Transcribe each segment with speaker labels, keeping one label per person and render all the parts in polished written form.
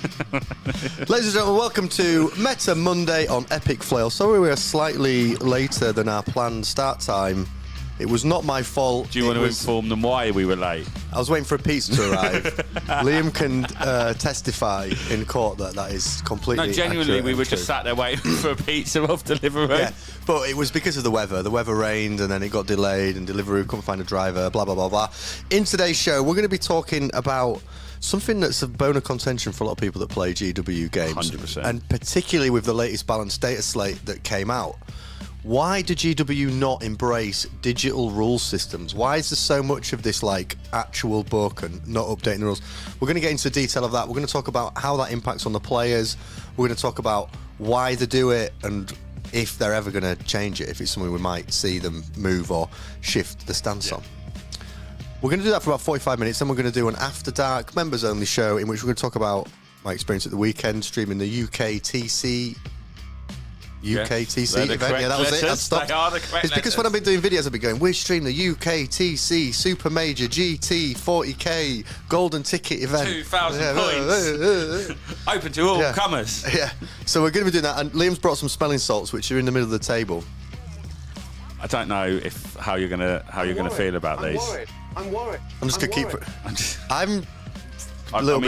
Speaker 1: Ladies and gentlemen, welcome to Meta Monday on Epic Flail. Sorry we are slightly later than our planned start time. It was not my fault.
Speaker 2: Do you want to inform them why we were late?
Speaker 1: I was waiting for a pizza to arrive. Liam can testify in court that is completely
Speaker 2: No, genuinely, we were just sat there waiting for a pizza off Deliveroo.
Speaker 1: Yeah, but it was because of the weather. The weather rained and then it got delayed and Deliveroo couldn't find a driver, blah, blah, blah, blah. In today's show, we're going to be talking about something that's a bone of contention for a lot of people that play GW games.
Speaker 2: 100%.
Speaker 1: And particularly with the latest balanced data slate that came out. Why do GW not embrace digital rule systems? Why is there so much of this like actual book and not updating the rules? We're going to get into the detail of that. We're going to talk about how that impacts on the players. We're going to talk about why they do it and if they're ever going to change it, if it's something we might see them move or shift the stance on. We're going to do that for about 45 minutes. Then we're going to do an After Dark members only show in which we're going to talk about my experience at the weekend streaming the UKTC event. Yeah, that was it. I stopped. It's because when I've been doing videos, I've been going, we stream the UKTC Super Major GT 40k Golden Ticket event.
Speaker 2: 2,000 points. Open to all comers.
Speaker 1: Yeah. So we're going to be doing that. And Liam's brought some smelling salts, which are in the middle of the table.
Speaker 2: I don't know how you're gonna feel about these.
Speaker 1: I'm worried. I'm just going to keep it. I
Speaker 2: mean,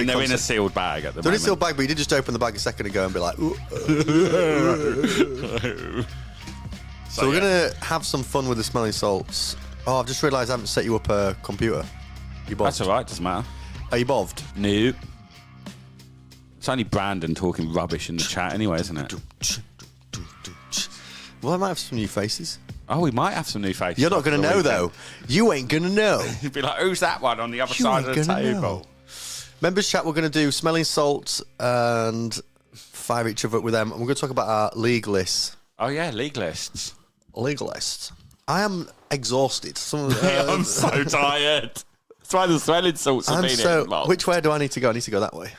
Speaker 2: they're in a sealed bag at the moment.
Speaker 1: They're in a sealed bag, but you did just open the bag a second ago and be like, ooh. So we're going to have some fun with the smelling salts. Oh, I've just realised I haven't set you up a computer. You bothered?
Speaker 2: That's all right, doesn't matter.
Speaker 1: Are you bothered?
Speaker 2: No. It's only Brandon talking rubbish in the chat anyway, isn't it?
Speaker 1: Well, I might have some new faces.
Speaker 2: Oh, we might have some new faces.
Speaker 1: You're not going to know, though. You ain't going to know.
Speaker 2: You'd be like, who's that one on the other side of the table?
Speaker 1: Know. Members chat, we're going to do smelling salts and fire each other up with them. And we're going to talk about our league lists.
Speaker 2: Oh, yeah, league lists.
Speaker 1: League lists. I am exhausted.
Speaker 2: I'm so tired. That's why the smelling salts have been involved.
Speaker 1: Which way do I need to go? I need to go that way.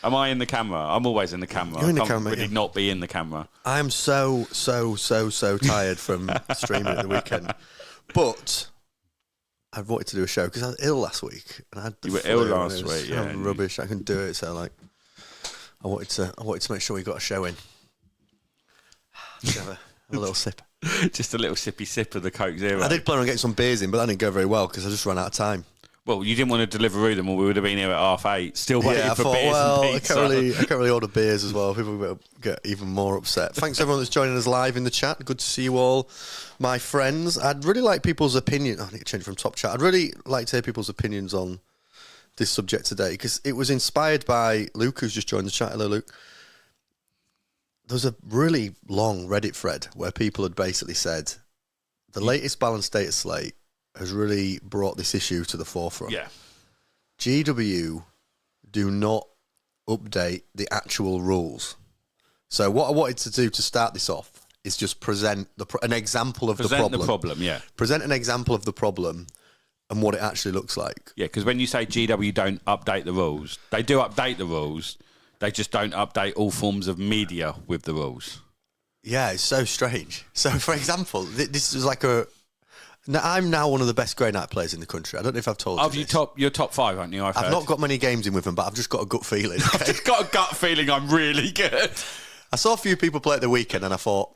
Speaker 2: Am I in the camera? I'm always in the camera.
Speaker 1: You're in the
Speaker 2: camera,
Speaker 1: camera,
Speaker 2: really not be in the camera.
Speaker 1: I am so tired from streaming at the weekend. But I wanted to do a show because I was ill last week. And I had
Speaker 2: you were ill last week, yeah.
Speaker 1: Rubbish. I couldn't do it, so like, I wanted to make sure we got a show in. Just have a little sip.
Speaker 2: Just a little sippy sip of the Coke Zero.
Speaker 1: I did plan on getting some beers in, but that didn't go very well because I just ran out of time.
Speaker 2: Well, you didn't want to Deliveroo them, or we would have been here at 8:30, still waiting for beers and pizza.
Speaker 1: I can't really order beers as well. People will get even more upset. Thanks everyone that's joining us live in the chat. Good to see you all, my friends. I'd really like people's opinion. I need to change from top chat. I'd really like to hear people's opinions on this subject today because it was inspired by Luke, who's just joined the chat. Hello, Luke. There's a really long Reddit thread where people had basically said the latest balanced data slate has really brought this issue to the forefront.
Speaker 2: Yeah.
Speaker 1: GW do not update the actual rules. So what I wanted to do to start this off is just present an example of the problem.
Speaker 2: Present the problem, yeah.
Speaker 1: Present an example of the problem and what it actually looks like.
Speaker 2: Yeah, because when you say GW don't update the rules, they do update the rules. They just don't update all forms of media with the rules.
Speaker 1: Yeah, it's so strange. So, for example, this is like I'm now one of the best Grey Knight players in the country. I don't know if I've told you this.
Speaker 2: You're top 5, aren't you?
Speaker 1: I've not got many games in with them, but I've just got a gut feeling. Okay?
Speaker 2: I've just got a gut feeling I'm really good.
Speaker 1: I saw a few people play at the weekend and I thought,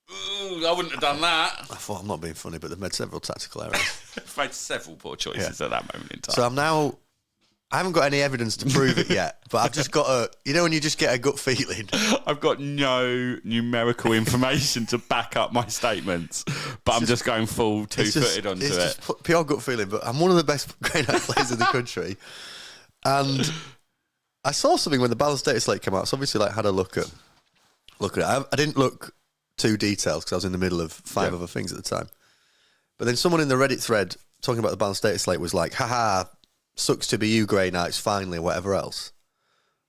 Speaker 2: ooh, I wouldn't have done that.
Speaker 1: I thought, I'm not being funny, but they've made several tactical errors.
Speaker 2: They've made several poor choices at that moment in time.
Speaker 1: So I haven't got any evidence to prove it yet, but I've just got when you just get a gut feeling.
Speaker 2: I've got no numerical information to back up my statements, but I'm just going full two-footed onto it.
Speaker 1: It's just pure gut feeling, but I'm one of the best Grey Knight players in the country. And I saw something when the balanced data slate came out, so obviously had a look at it. I didn't look too detailed because I was in the middle of 5 other things at the time. But then someone in the Reddit thread talking about the balanced data slate was like, haha, sucks to be you, Grey Knights, finally, whatever else.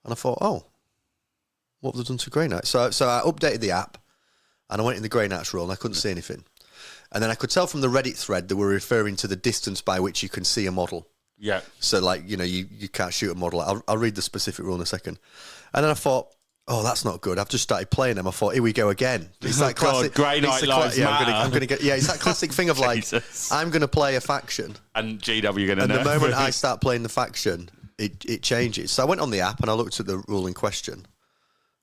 Speaker 1: And I thought, oh, what have they done to Grey Knights? So I updated the app, and I went in the Grey Knights role, and I couldn't see anything. And then I could tell from the Reddit thread they were referring to the distance by which you can see a model.
Speaker 2: Yeah.
Speaker 1: So, you can't shoot a model. I'll read the specific rule in a second. And then I thought, oh, that's not good. I've just started playing them. I thought, here we go again. It's that classic.
Speaker 2: Grey Knight lives matter.
Speaker 1: I'm gonna get. Yeah, it's that classic thing of like, I'm going to play a faction,
Speaker 2: and GW going to.
Speaker 1: And the moment I start playing the faction, it changes. So I went on the app and I looked at the rule in question,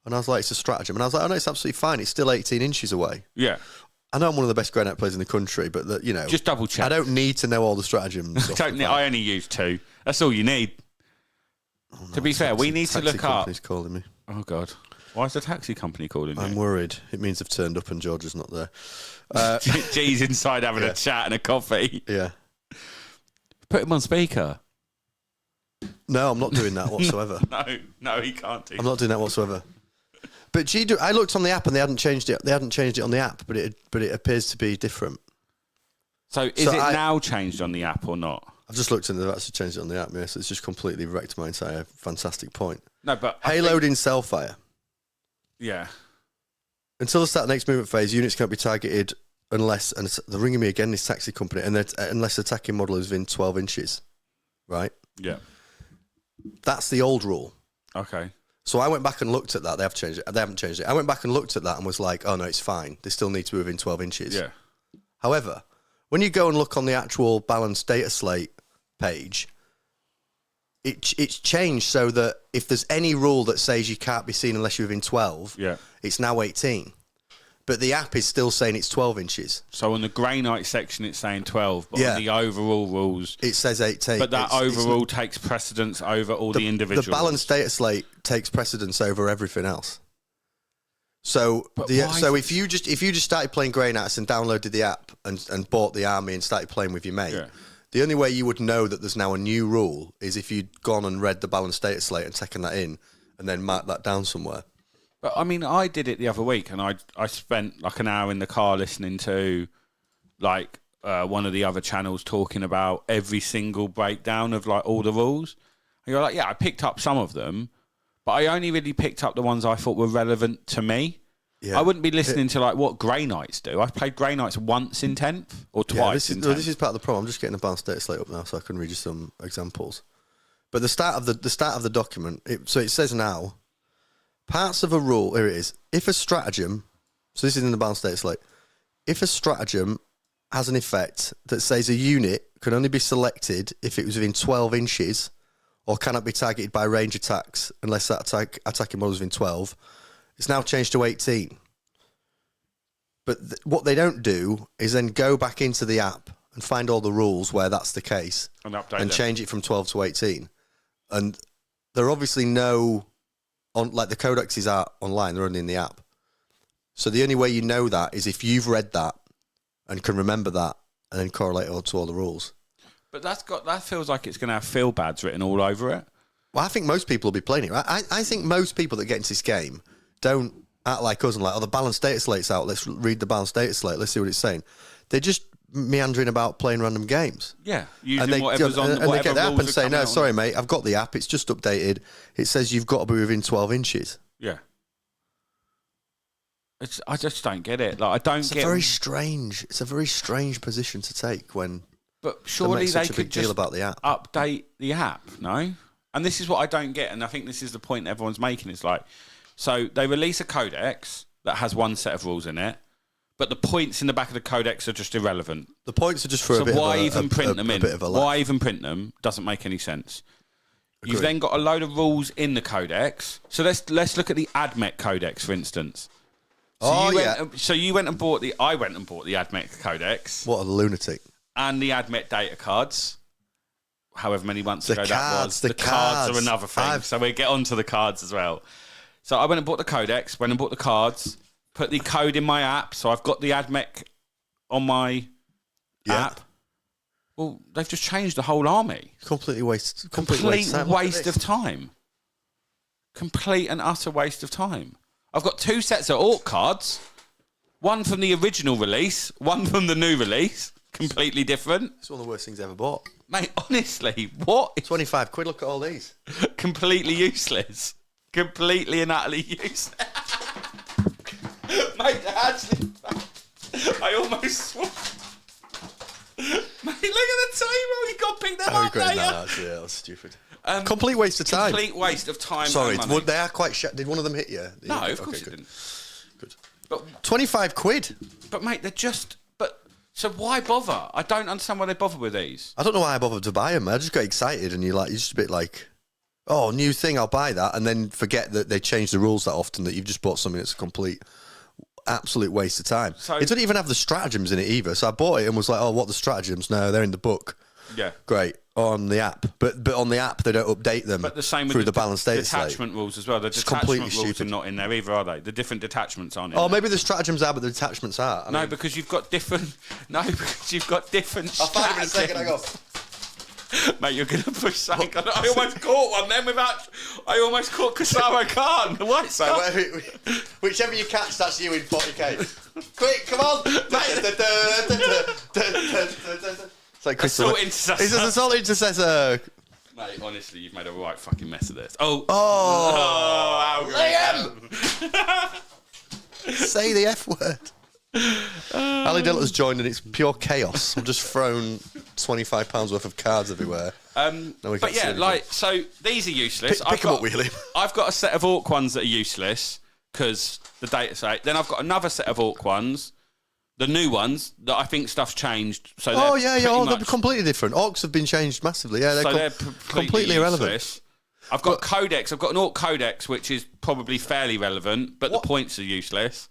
Speaker 1: and I was like, it's a stratagem, and I was like, oh no, it's absolutely fine. It's still 18 inches away.
Speaker 2: Yeah.
Speaker 1: I know I'm one of the best Grey Knight players in the country, but
Speaker 2: just double check.
Speaker 1: I don't need to know all the stratagems.
Speaker 2: I only use 2. That's all you need. Oh, no, to be fair, we need to look up.
Speaker 1: Taxi company's calling me.
Speaker 2: Oh God, why is the taxi company calling you?
Speaker 1: I'm worried. It means I've turned up and George is not there.
Speaker 2: G's inside having a chat and a coffee.
Speaker 1: Yeah.
Speaker 2: Put him on speaker.
Speaker 1: No, I'm not doing that whatsoever.
Speaker 2: No, he can't do.
Speaker 1: I'm not doing that whatsoever. But I looked on the app and they hadn't changed it. They hadn't changed it on the app, but it appears to be different.
Speaker 2: So is it now changed on the app or not?
Speaker 1: I've just looked and they've actually changed it on the app. Yes, it's just completely wrecked my entire fantastic point.
Speaker 2: No, but
Speaker 1: haloed in Cellfire.
Speaker 2: Yeah.
Speaker 1: Until the start of the next movement phase, units can't be targeted unless, and they're ringing me again, this taxi company, and unless attacking model is within 12 inches. Right?
Speaker 2: Yeah.
Speaker 1: That's the old rule.
Speaker 2: Okay.
Speaker 1: So I went back and looked at that. They haven't changed it. I went back and looked at that and was like, oh no, it's fine. They still need to be within 12 inches.
Speaker 2: Yeah.
Speaker 1: However, when you go and look on the actual balanced data slate page, it's changed so that if there's any rule that says you can't be seen unless you're within 12, it's now 18. But the app is still saying it's 12 inches.
Speaker 2: So on the Grey Knight section, it's saying 12, but on the overall rules,
Speaker 1: it says 18.
Speaker 2: But that overall takes precedence over all the individuals.
Speaker 1: The balanced data slate takes precedence over everything else. So if you just started playing Grey Knights and downloaded the app and bought the army and started playing with your mate, the only way you would know that there's now a new rule is if you'd gone and read the balanced data slate and taken that in and then marked that down somewhere.
Speaker 2: But I mean, I did it the other week, and I spent like an hour in the car listening to like one of the other channels talking about every single breakdown of like all the rules. And you're like, yeah, I picked up some of them, but I only really picked up the ones I thought were relevant to me. Yeah. I wouldn't be listening to like what Grey Knights do. I've played Grey Knights once in 10th or twice in 10th.
Speaker 1: This is part of the problem. I'm just getting the balanced data slate up now so I can read you some examples. But the start of the document, it says now, parts of a rule, here it is. If a stratagem, so this is in the balanced data slate, if a stratagem has an effect that says a unit can only be selected if it was within 12 inches or cannot be targeted by range attacks unless that attacking model is within 12, it's now changed to 18. But what they don't do is then go back into the app and find all the rules where that's the case and change it from 12 to 18. And there are obviously like the codexes are online, they're only in the app. So the only way you know that is if you've read that and can remember that and then correlate it to all the rules.
Speaker 2: But that feels like it's going to have feel bads written all over it.
Speaker 1: Well, I think most people will be playing it. I think most people that get into this game don't act like us and like, oh, the balanced data slate's out. Let's read the balanced data slate. Let's see what it's saying. They're just meandering about playing random games.
Speaker 2: Yeah, using whatever's on
Speaker 1: and they get the app and say, no, sorry, mate, I've got the app. It's just updated. It says you've got to be within 12 inches.
Speaker 2: Yeah. I just don't get it. Like, I don't get.
Speaker 1: It's a very strange position to take when.
Speaker 2: But surely they could
Speaker 1: just about the app.
Speaker 2: Update the app, no? And this is what I don't get, and I think this is the point everyone's making. It's like, so they release a codex that has one set of rules in it, but the points in the back of the codex are just irrelevant.
Speaker 1: The points are just for a bit
Speaker 2: why
Speaker 1: of a,
Speaker 2: even print them in?
Speaker 1: Bit of a laugh.
Speaker 2: Why even print them? Doesn't make any sense.
Speaker 1: Agreed.
Speaker 2: You've then got a load of rules in the codex. So let's look at the AdMech codex, for instance. So you went and bought the. I went and bought the AdMech codex.
Speaker 1: What a lunatic!
Speaker 2: And the AdMech data cards. However many months ago that was.
Speaker 1: The
Speaker 2: cards are another thing. So we'll get onto the cards as well. So I went and bought the codex. Went and bought the cards. Put the code in my app. So I've got the AdMech on my app. Well, they've just changed the whole army.
Speaker 1: Complete waste of
Speaker 2: time. Complete and utter waste of time. I've got 2 sets of Orc cards. One from the original release, one from the new release. Completely different.
Speaker 1: It's one of the worst things I ever bought.
Speaker 2: Mate, honestly, what?
Speaker 1: 25 quid, look at all these.
Speaker 2: Completely useless. Completely and utterly useless. Mate, actually, I almost swore. Mate, look at the table. You got to pick them up later.
Speaker 1: Actually, that was stupid. Complete waste of time.
Speaker 2: Complete waste of time.
Speaker 1: Sorry, they are quite did one of them hit you?
Speaker 2: No, of course it didn't.
Speaker 1: Good. But 25 quid.
Speaker 2: But mate, they're just. So why bother? I don't understand why they bother with these.
Speaker 1: I don't know why I bothered to buy them. I just got excited, and you're just a bit like, oh, new thing, I'll buy that, and then forget that they change the rules that often, that you've just bought something that's a complete, absolute waste of time.
Speaker 2: So,
Speaker 1: it doesn't even have the stratagems in it either. So I bought it and was like, oh, what are the stratagems? No, they're in the book.
Speaker 2: Yeah.
Speaker 1: Great. On the app. But on the app, they don't update them
Speaker 2: but the same
Speaker 1: through
Speaker 2: with
Speaker 1: the balanced data
Speaker 2: detachment rules as well. The detachment rules are not in there either, are they? The different detachments aren't in there.
Speaker 1: Maybe the stratagems are, but the detachments are.
Speaker 2: No, because you've got different... No, because you've got different
Speaker 1: I'll find it in a second, hang on.
Speaker 2: Mate, you're going to push something. I almost caught one then without... I almost caught Kasara Khan. What?
Speaker 1: So, whichever you catch, that's you in 40k. Quick, come on! It's like Crystal.
Speaker 2: Assault Intercessor.
Speaker 1: It's an Assault Intercessor.
Speaker 2: Mate, honestly, you've made a right fucking mess of this. Oh,
Speaker 1: Liam! Say the F word. Ali Dilla's joined and it's pure chaos. I've just thrown £25 worth of cards everywhere.
Speaker 2: But yeah, like, so these are useless.
Speaker 1: Pick them up, Wheelie.
Speaker 2: I've got a set of Orc ones that are useless because the data set. Then I've got another set of Orc ones, the new ones that I think stuff's changed. So
Speaker 1: they're completely different. Orcs have been changed massively. Yeah, they're completely irrelevant.
Speaker 2: I've got Codex. I've got an Orc Codex, which is probably fairly relevant, but the points are useless.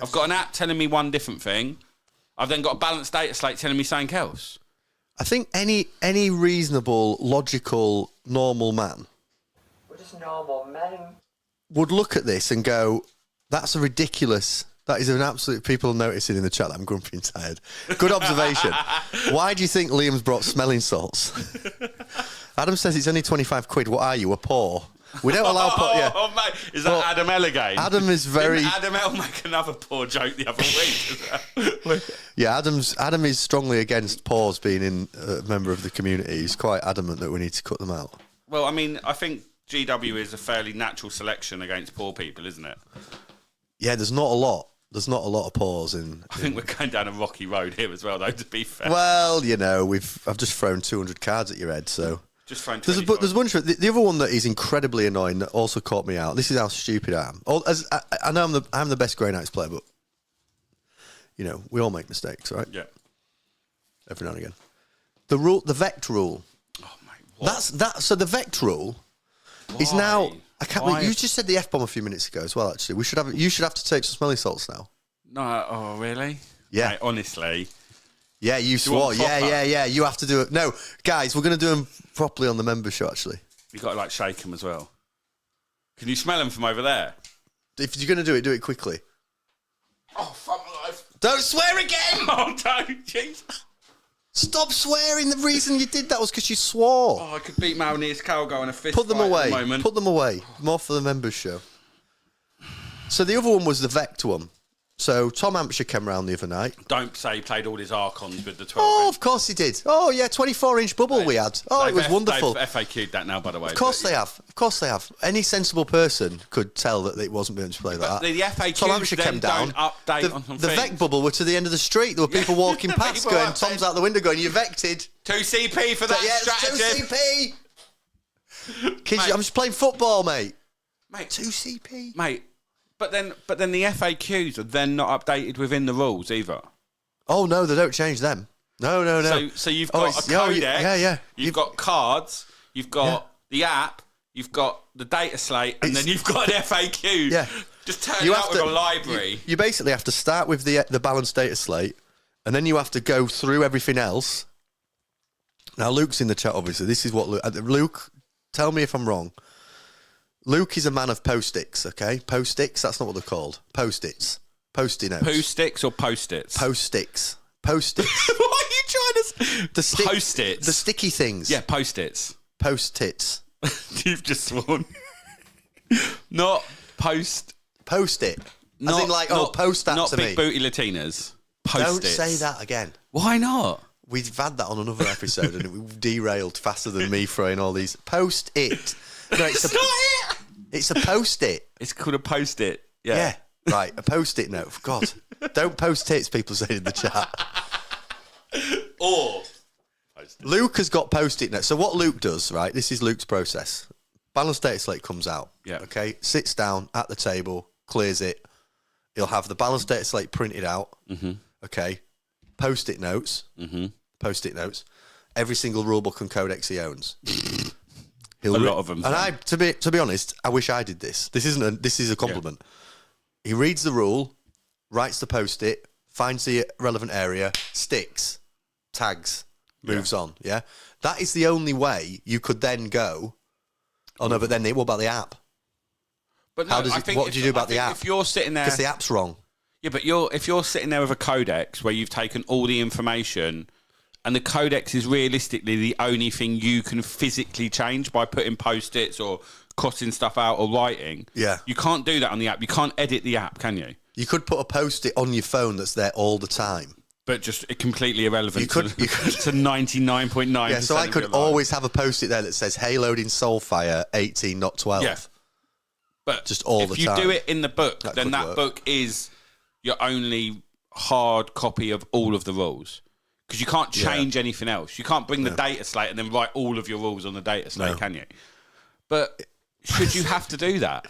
Speaker 2: I've got an app telling me one different thing. I've then got a balanced data slate telling me something else.
Speaker 1: I think any reasonable, logical, normal man,
Speaker 3: we're just normal men,
Speaker 1: would look at this and go, "That's a ridiculous. That is an absolute." People noticing in the chat that I'm grumpy and tired. Good observation. Why do you think Liam's brought smelling salts? Adam says it's only 25 quid. What are you, a paw? We don't allow poor. Yeah.
Speaker 2: Oh, mate. Is that Adam L again?
Speaker 1: Adam is very.
Speaker 2: Didn't Adam L make another poor joke the other week?
Speaker 1: Yeah, Adam is strongly against paws being in a member of the community. He's quite adamant that we need to cut them out.
Speaker 2: Well, I mean, I think GW is a fairly natural selection against poor people, isn't it?
Speaker 1: Yeah, there's not a lot. There's not a lot of paws in.
Speaker 2: I think we're going down a rocky road here as well, though. To be fair.
Speaker 1: Well, you know, I've just thrown 200 cards at your head, so.
Speaker 2: Just thrown.
Speaker 1: There's a bunch of the other one that is incredibly annoying that also caught me out. This is how stupid I am. I know I'm the best Grey Knights player, but you know we all make mistakes, right?
Speaker 2: Yeah.
Speaker 1: Every now and again. The Vect rule.
Speaker 2: Oh mate, what?
Speaker 1: So the Vect rule is now. I can't believe you just said the F bomb a few minutes ago as well. Actually, you should have to take some smelling salts now.
Speaker 2: No. Oh really?
Speaker 1: Yeah.
Speaker 2: Mate, honestly.
Speaker 1: Yeah, you swore. Yeah. You have to do it. No, guys, we're going to do them properly on the member show, actually.
Speaker 2: You've got to, like, shake them as well. Can you smell them from over there?
Speaker 1: If you're going to do it quickly.
Speaker 2: Oh, fuck my life.
Speaker 1: Don't swear again!
Speaker 2: Oh, don't, jeez.
Speaker 1: Stop swearing. The reason you did that was because you swore.
Speaker 2: Oh, I could beat Malnear's Calgo in a fist
Speaker 1: Put them
Speaker 2: fight
Speaker 1: away.
Speaker 2: at the moment.
Speaker 1: Put them away. More for the members show. So the other one was the Vect one. So Tom Hampshire came round the other night.
Speaker 2: Don't say he played all his Archons with the 12.
Speaker 1: Oh, of course he did. Oh, yeah, 24-inch bubble we had. Oh, it was wonderful.
Speaker 2: They've FAQ'd that now, by the way.
Speaker 1: Of course they have. Of course they have. Any sensible person could tell that it wasn't going to play like that.
Speaker 2: The FAQs
Speaker 1: Tom Hampshire came down.
Speaker 2: Don't update on some
Speaker 1: the
Speaker 2: things.
Speaker 1: Vect bubble were to the end of the street. There were people walking past going, Tom's out the window going, you're vected.
Speaker 2: 2 CP for that strategy.
Speaker 1: 2 CP. Kids, I'm just playing football, mate. 2 CP.
Speaker 2: Mate. But then the FAQs are then not updated within the rules either.
Speaker 1: Oh no, they don't change them. No.
Speaker 2: So you've got a Codex.
Speaker 1: Yeah.
Speaker 2: You've got cards. You've got the app. You've got the data slate, and then you've got an FAQ.
Speaker 1: Yeah.
Speaker 2: Just turn it out with a library.
Speaker 1: You basically have to start with the balanced data slate, and then you have to go through everything else. Now Luke's in the chat. Obviously, this is what Luke. Tell me if I'm wrong. Luke is a man of post-its, okay? Post-its, that's not what they're called. Post-its. Post-it notes.
Speaker 2: Post-its or post-its?
Speaker 1: Post-its. Post-its.
Speaker 2: What are you trying to... Post-its?
Speaker 1: The sticky things.
Speaker 2: Yeah, post-its.
Speaker 1: Post-its.
Speaker 2: You've just sworn. Not post...
Speaker 1: Post-it. As in like, post that
Speaker 2: not
Speaker 1: to me.
Speaker 2: Not big booty Latinas. Post-its.
Speaker 1: Don't say that again.
Speaker 2: Why not?
Speaker 1: We've had that on another episode and it derailed faster than me throwing all these. Post-it. No, it's not it. It's a post-it.
Speaker 2: It's called a post-it.
Speaker 1: Yeah. Right, a post-it note. God, don't post-its, people say in the chat.
Speaker 2: Or
Speaker 1: post-it. Luke has got post-it notes. So what Luke does, right, this is Luke's process. Balanced data slate comes out.
Speaker 2: Yeah.
Speaker 1: Okay, sits down at the table, clears it. He'll have the balanced data slate printed out. Mm-hmm. Okay, post-it notes. Mm-hmm. Post-it notes. Every single rulebook and codex he owns.
Speaker 2: A lot of them.
Speaker 1: And to be honest, I wish I did this. This is a compliment. Yeah. He reads the rule, writes the post-it, finds the relevant area, sticks, tags, moves on. Yeah, that is the only way you could then go. Oh no, but then what about the app?
Speaker 2: But no,
Speaker 1: what do you do about the app?
Speaker 2: If you're sitting there,
Speaker 1: because the app's wrong.
Speaker 2: Yeah, but if you're sitting there with a Codex where you've taken all the information, and the Codex is realistically the only thing you can physically change by putting post-its or crossing stuff out or writing.
Speaker 1: Yeah,
Speaker 2: you can't do that on the app. You can't edit the app, can you?
Speaker 1: You could put a post-it on your phone that's there all the time.
Speaker 2: But just completely irrelevant
Speaker 1: you could,
Speaker 2: to 99.9%.
Speaker 1: Yeah, so I could always have a post-it there that says Haloed in Soulfire 18, not 12.
Speaker 2: Yeah. But
Speaker 1: just all the time.
Speaker 2: If you do it in the book, then that book is your only hard copy of all of the rules. Because you can't change anything else. You can't bring the data slate and then write all of your rules on the data slate, can you? But should you have to do that?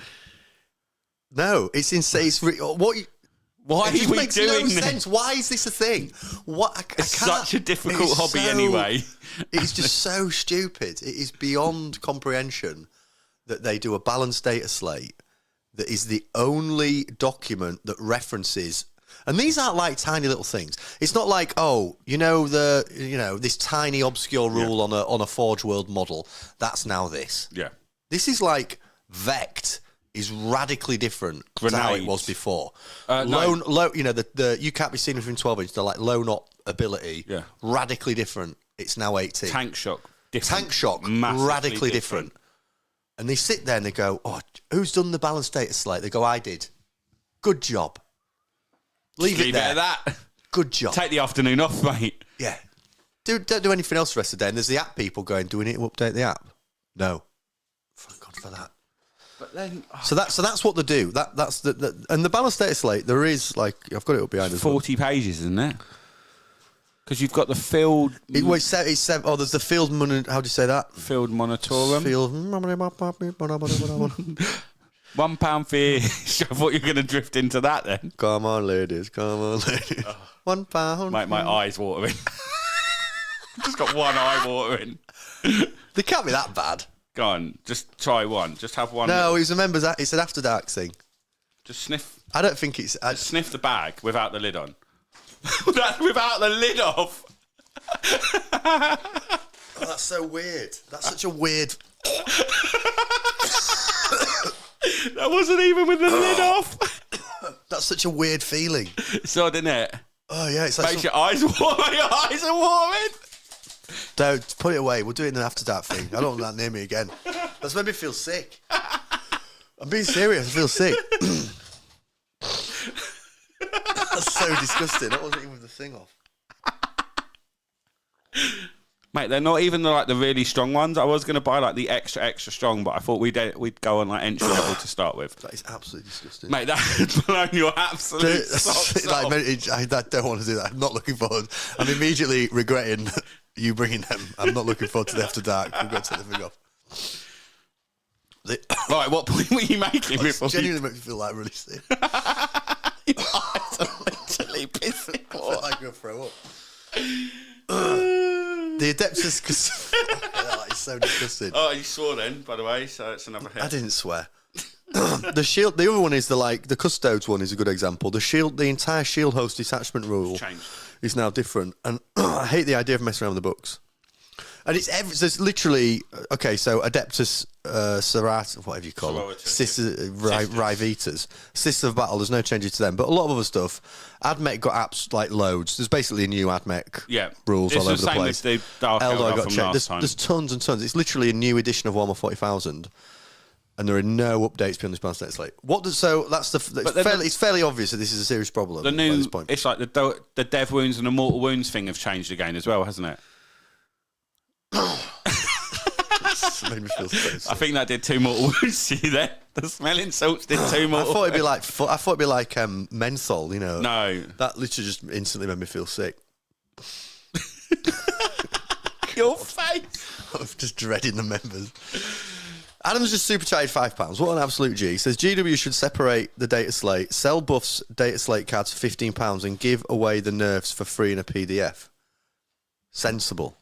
Speaker 1: No, it's insane.
Speaker 2: Why are we
Speaker 1: makes
Speaker 2: doing
Speaker 1: no
Speaker 2: this?
Speaker 1: sense. Why is this a thing?
Speaker 2: It's such a difficult hobby anyway.
Speaker 1: It's just so stupid. It is beyond comprehension that they do a balanced data slate that is the only document that references. And these aren't like tiny little things. It's not like, this tiny obscure rule on a Forge World model. That's now this.
Speaker 2: Yeah.
Speaker 1: This is like Vect is radically different to how it was before. You can't be seen within 12 inches. They're like low not ability.
Speaker 2: Yeah.
Speaker 1: Radically different. It's now 18.
Speaker 2: Tank shock. Different.
Speaker 1: Tank shock. Radically different. And they sit there and they go, "Oh, who's done the balanced data slate?" They go, "I did. Good job. Leave it there.
Speaker 2: It at that.
Speaker 1: Good job.
Speaker 2: Take the afternoon off, mate."
Speaker 1: Yeah. Don't do anything else the rest of the day. And there's the app people going, "Do we need to update the app?" No. Thank God for that.
Speaker 2: But then,
Speaker 1: so that's what they do. That's and the balanced data slate. There is I've got it up behind us.
Speaker 2: 40 pages, isn't it? Because you've got the field.
Speaker 1: There's the field. How do you say that?
Speaker 2: Field monitorum.
Speaker 1: Field.
Speaker 2: £1 fish. I thought you were going to drift into that then.
Speaker 1: Come on, ladies. Come on, ladies. £1.
Speaker 2: Mate, my eyes watering. Just got one eye watering.
Speaker 1: They can't be that bad.
Speaker 2: Go on, just try one. Just have one.
Speaker 1: No, it's an After Dark thing.
Speaker 2: Just sniff.
Speaker 1: I don't think it's.
Speaker 2: Just sniff the bag without the lid on. Without the lid off.
Speaker 1: Oh, that's so weird. That's such a weird.
Speaker 2: That wasn't even with the lid off.
Speaker 1: That's such a weird feeling.
Speaker 2: It's odd, isn't it?
Speaker 1: Oh yeah, it's like
Speaker 2: makes your eyes warm. Your eyes are warming.
Speaker 1: Don't put it away. We'll do it in an After Dark thing. I don't want that near me again. That's made me feel sick. I'm being serious. I feel sick. That's so disgusting. That wasn't even with the thing off.
Speaker 2: Mate, they're not even the really strong ones. I was going to buy the extra strong, but I thought we'd go on entry level to start with.
Speaker 1: That is absolutely disgusting.
Speaker 2: Mate, that's blown your absolute socks off.
Speaker 1: I don't want to do that. I'm not looking forward. I'm immediately regretting you bringing them. I'm not looking forward to the After Dark. We've got to take the thing off.
Speaker 2: Right, what point were you making?
Speaker 1: It genuinely makes me feel really sick.
Speaker 2: Your eyes are literally pissing.
Speaker 1: I feel like I'm going to throw up. The Adeptus, because it's so disgusting.
Speaker 2: Oh, you swore then, by the way, so it's another hit.
Speaker 1: I didn't swear. The shield. The other one is the Custodes one is a good example. The entire shield host detachment rule is now different, and I hate the idea of messing around with the books. And there's literally so Adeptus Serat, whatever you call it, Sisters Sisters of Battle. There's no changes to them, but a lot of other stuff. AdMech got apps loads. There's basically a new AdMech rules all over the place.
Speaker 2: It's the same as the Dark Eldar got changed.
Speaker 1: There's tons and tons. It's literally a new edition of Warhammer 40,000. And there are no updates beyond this past date slate. It's fairly obvious that this is a serious problem.
Speaker 2: The new,
Speaker 1: at this point.
Speaker 2: It's like the Dev Wounds and the Mortal Wounds thing have changed again as well, hasn't it?
Speaker 1: Made me feel so sick.
Speaker 2: I think that did 2 mortal wounds to you there. The smelling salts did 2 mortal.
Speaker 1: I thought it'd be like menthol, you know.
Speaker 2: No,
Speaker 1: that literally just instantly made me feel sick.
Speaker 2: Your face.
Speaker 1: I was just dreading the members. Adam's just supercharged £5. What an absolute G. He says GW should separate the data slate, sell buffs data slate cards for £15, and give away the nerfs for free in a PDF. Sensible.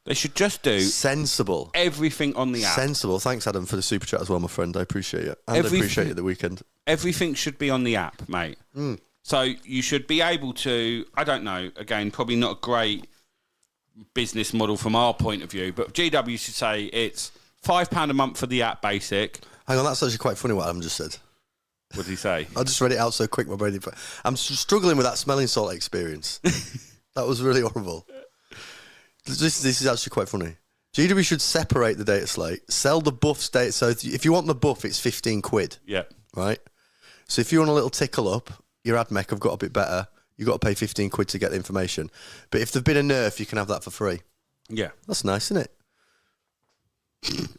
Speaker 2: They should just do
Speaker 1: sensible
Speaker 2: everything on the app.
Speaker 1: Sensible. Thanks, Adam, for the super chat as well, my friend. I appreciate it. And I appreciate it the weekend.
Speaker 2: Everything should be on the app, mate. So you should be able to, I don't know, again, probably not a great business model from our point of view, but GW should say it's £5 a month for the app basic.
Speaker 1: Hang on, that's actually quite funny what Adam just said.
Speaker 2: What did he say?
Speaker 1: I just read it out so quick, my brain. I'm struggling with that smelling salt experience. That was really horrible. This is actually quite funny. GW should separate the data slate, sell the buffs data. So if you want the buff, it's 15 quid.
Speaker 2: Yeah.
Speaker 1: Right? So if you want a little tickle up, your ad mech have got a bit better. You've got to pay 15 quid to get the information. But if there's been a nerf, you can have that for free.
Speaker 2: Yeah.
Speaker 1: That's nice, isn't it?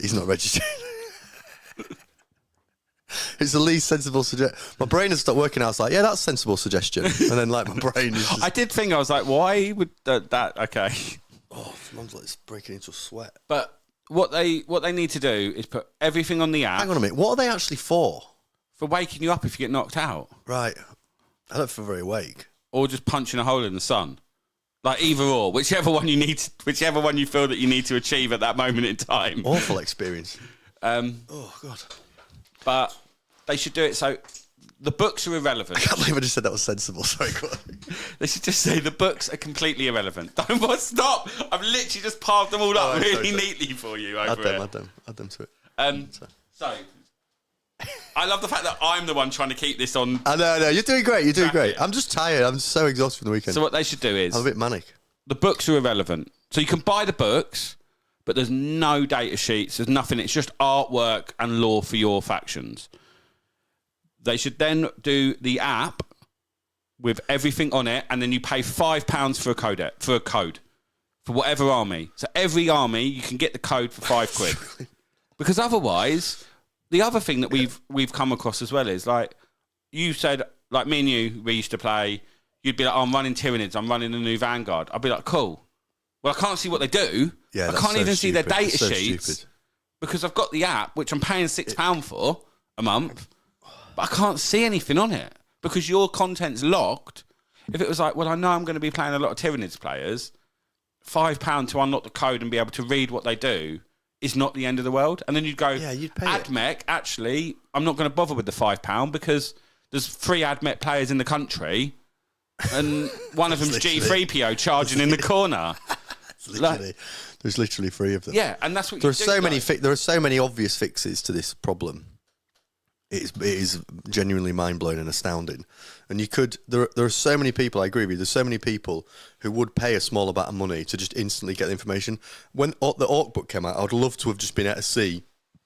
Speaker 1: He's not registered. It's the least sensible suggestion. My brain has stopped working. I was like, yeah, that's a sensible suggestion. And then, like, my brain is just...
Speaker 2: I did think, I was like, why would that... Okay.
Speaker 1: Oh, mum's like, it's breaking into a sweat.
Speaker 2: But what they need to do is put everything on the app.
Speaker 1: Hang on a minute. What are they actually for?
Speaker 2: For waking you up if you get knocked out.
Speaker 1: Right. I don't feel very awake.
Speaker 2: Or just punching a hole in the sun. Like either or, whichever one you feel that you need to achieve at that moment in time.
Speaker 1: Awful experience. Oh, God.
Speaker 2: But they should do it so the books are irrelevant.
Speaker 1: I can't believe I just said that was sensible. Sorry, go on.
Speaker 2: They should just say the books are completely irrelevant. Don't stop. I've literally just piled them all up really neatly for you over here.
Speaker 1: Add them to it.
Speaker 2: So, I love the fact that I'm the one trying to keep this on.
Speaker 1: I know, you're doing great. You're doing great. I'm just tired. I'm so exhausted from the weekend.
Speaker 2: So what they should do is...
Speaker 1: I'm a bit manic.
Speaker 2: The books are irrelevant. So you can buy the books, but there's no data sheets. There's nothing. It's just artwork and lore for your factions. They should then do the app with everything on it, and then you pay £5 for a code for whatever army. So every army, you can get the code for £5. Because otherwise... The other thing that we've come across as well is, like, you said, like me and you, we used to play, you'd be like, oh, I'm running Tyranids, I'm running the new Vanguard. I'd be like, cool. Well, I can't see what they do.
Speaker 1: Yeah,
Speaker 2: I can't even see their data
Speaker 1: so
Speaker 2: sheets
Speaker 1: stupid.
Speaker 2: Because I've got the app, which I'm paying £6 for a month, but I can't see anything on it because your content's locked. If it was like, well, I know I'm going to be playing a lot of Tyranids players, £5 to unlock the code and be able to read what they do is not the end of the world. And then you'd go,
Speaker 1: you'd pay
Speaker 2: AdMech, actually, I'm not going to bother with the £5 because there's 3 AdMech players in the country and one of them's G3PO charging in the corner.
Speaker 1: There's literally 3 of them.
Speaker 2: Yeah, and that's what
Speaker 1: there are so many obvious fixes to this problem. It is genuinely mind-blowing and astounding. And there are so many people, I agree with you, there's so many people who would pay a small amount of money to just instantly get the information. When the Orc book came out, I'd love to have just been able to see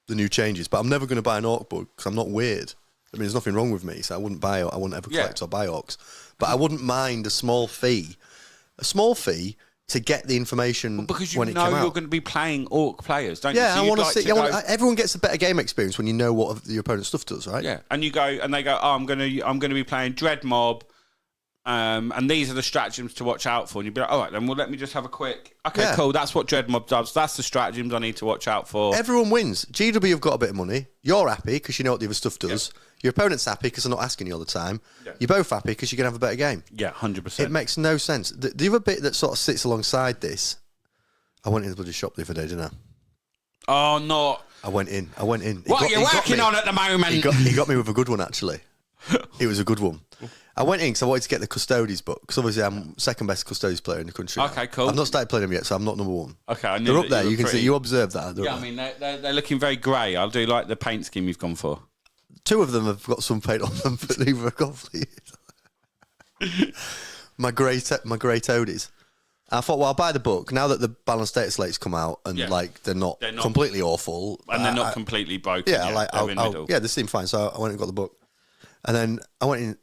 Speaker 1: the new changes, but I'm never going to buy an Orc book because I'm not weird. I mean, there's nothing wrong with me, so I wouldn't ever collect or buy Orcs. But I wouldn't mind a small fee to get the information
Speaker 2: because you
Speaker 1: when it came out.
Speaker 2: know you're going to be playing Orc players, don't you?
Speaker 1: Yeah,
Speaker 2: so
Speaker 1: I want to see. Everyone gets a better game experience when you know what your opponent's stuff does, right?
Speaker 2: Yeah, and they go, oh, I'm going to be playing Dread Mob, and these are the stratagems to watch out for. And you'd be like, all right, then, well, let me just have a quick. Okay, cool. That's what Dread Mob does. That's the stratagems I need to watch out for.
Speaker 1: Everyone wins. GW have got a bit of money. You're happy because you know what the other stuff does. Yep. Your opponent's happy because they're not asking you all the time. Yeah. You're both happy because you're going to have a better game.
Speaker 2: Yeah, 100%.
Speaker 1: It makes no sense. The other bit that sort of sits alongside this, I went in the bloody shop the other day, didn't I?
Speaker 2: Oh, no.
Speaker 1: I went in.
Speaker 2: What are you working on at the moment?
Speaker 1: He got me with a good one, actually. It was a good one. I went in because I wanted to get the Custodes book. Because obviously I'm second best Custodes player in the country.
Speaker 2: Okay, cool.
Speaker 1: I've not started playing them yet, so I'm not number 1.
Speaker 2: Okay, I knew
Speaker 1: they're up there. You can see. You observe that.
Speaker 2: Yeah, I mean, they're looking very grey. I do like the paint scheme you've gone for.
Speaker 1: 2 of them have got some paint on them, but neither have got fleas. my grey toadies. I thought, well, I'll buy the book now that the balanced data slate's come out and they're not completely awful
Speaker 2: and they're not completely broken.
Speaker 1: Yeah, yeah, they seem fine. So I went and got the book, and then I went in.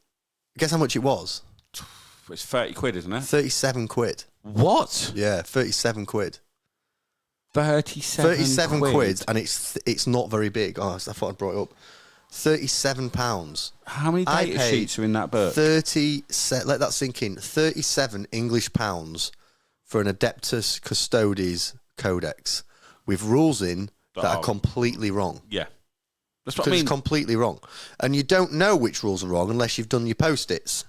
Speaker 1: Guess how much it was?
Speaker 2: It's 30 quid, isn't it?
Speaker 1: 37 quid.
Speaker 2: What?
Speaker 1: Yeah, 37 quid.
Speaker 2: 37
Speaker 1: quid, and it's not very big. Oh, I thought I'd brought it up. £37.
Speaker 2: How many data sheets are in that book?
Speaker 1: Let that sink in. 37 English pounds for an Adeptus Custodes Codex with rules in that are completely wrong.
Speaker 2: Yeah. That's what I mean.
Speaker 1: It's completely wrong. And you don't know which rules are wrong unless you've done your post-its.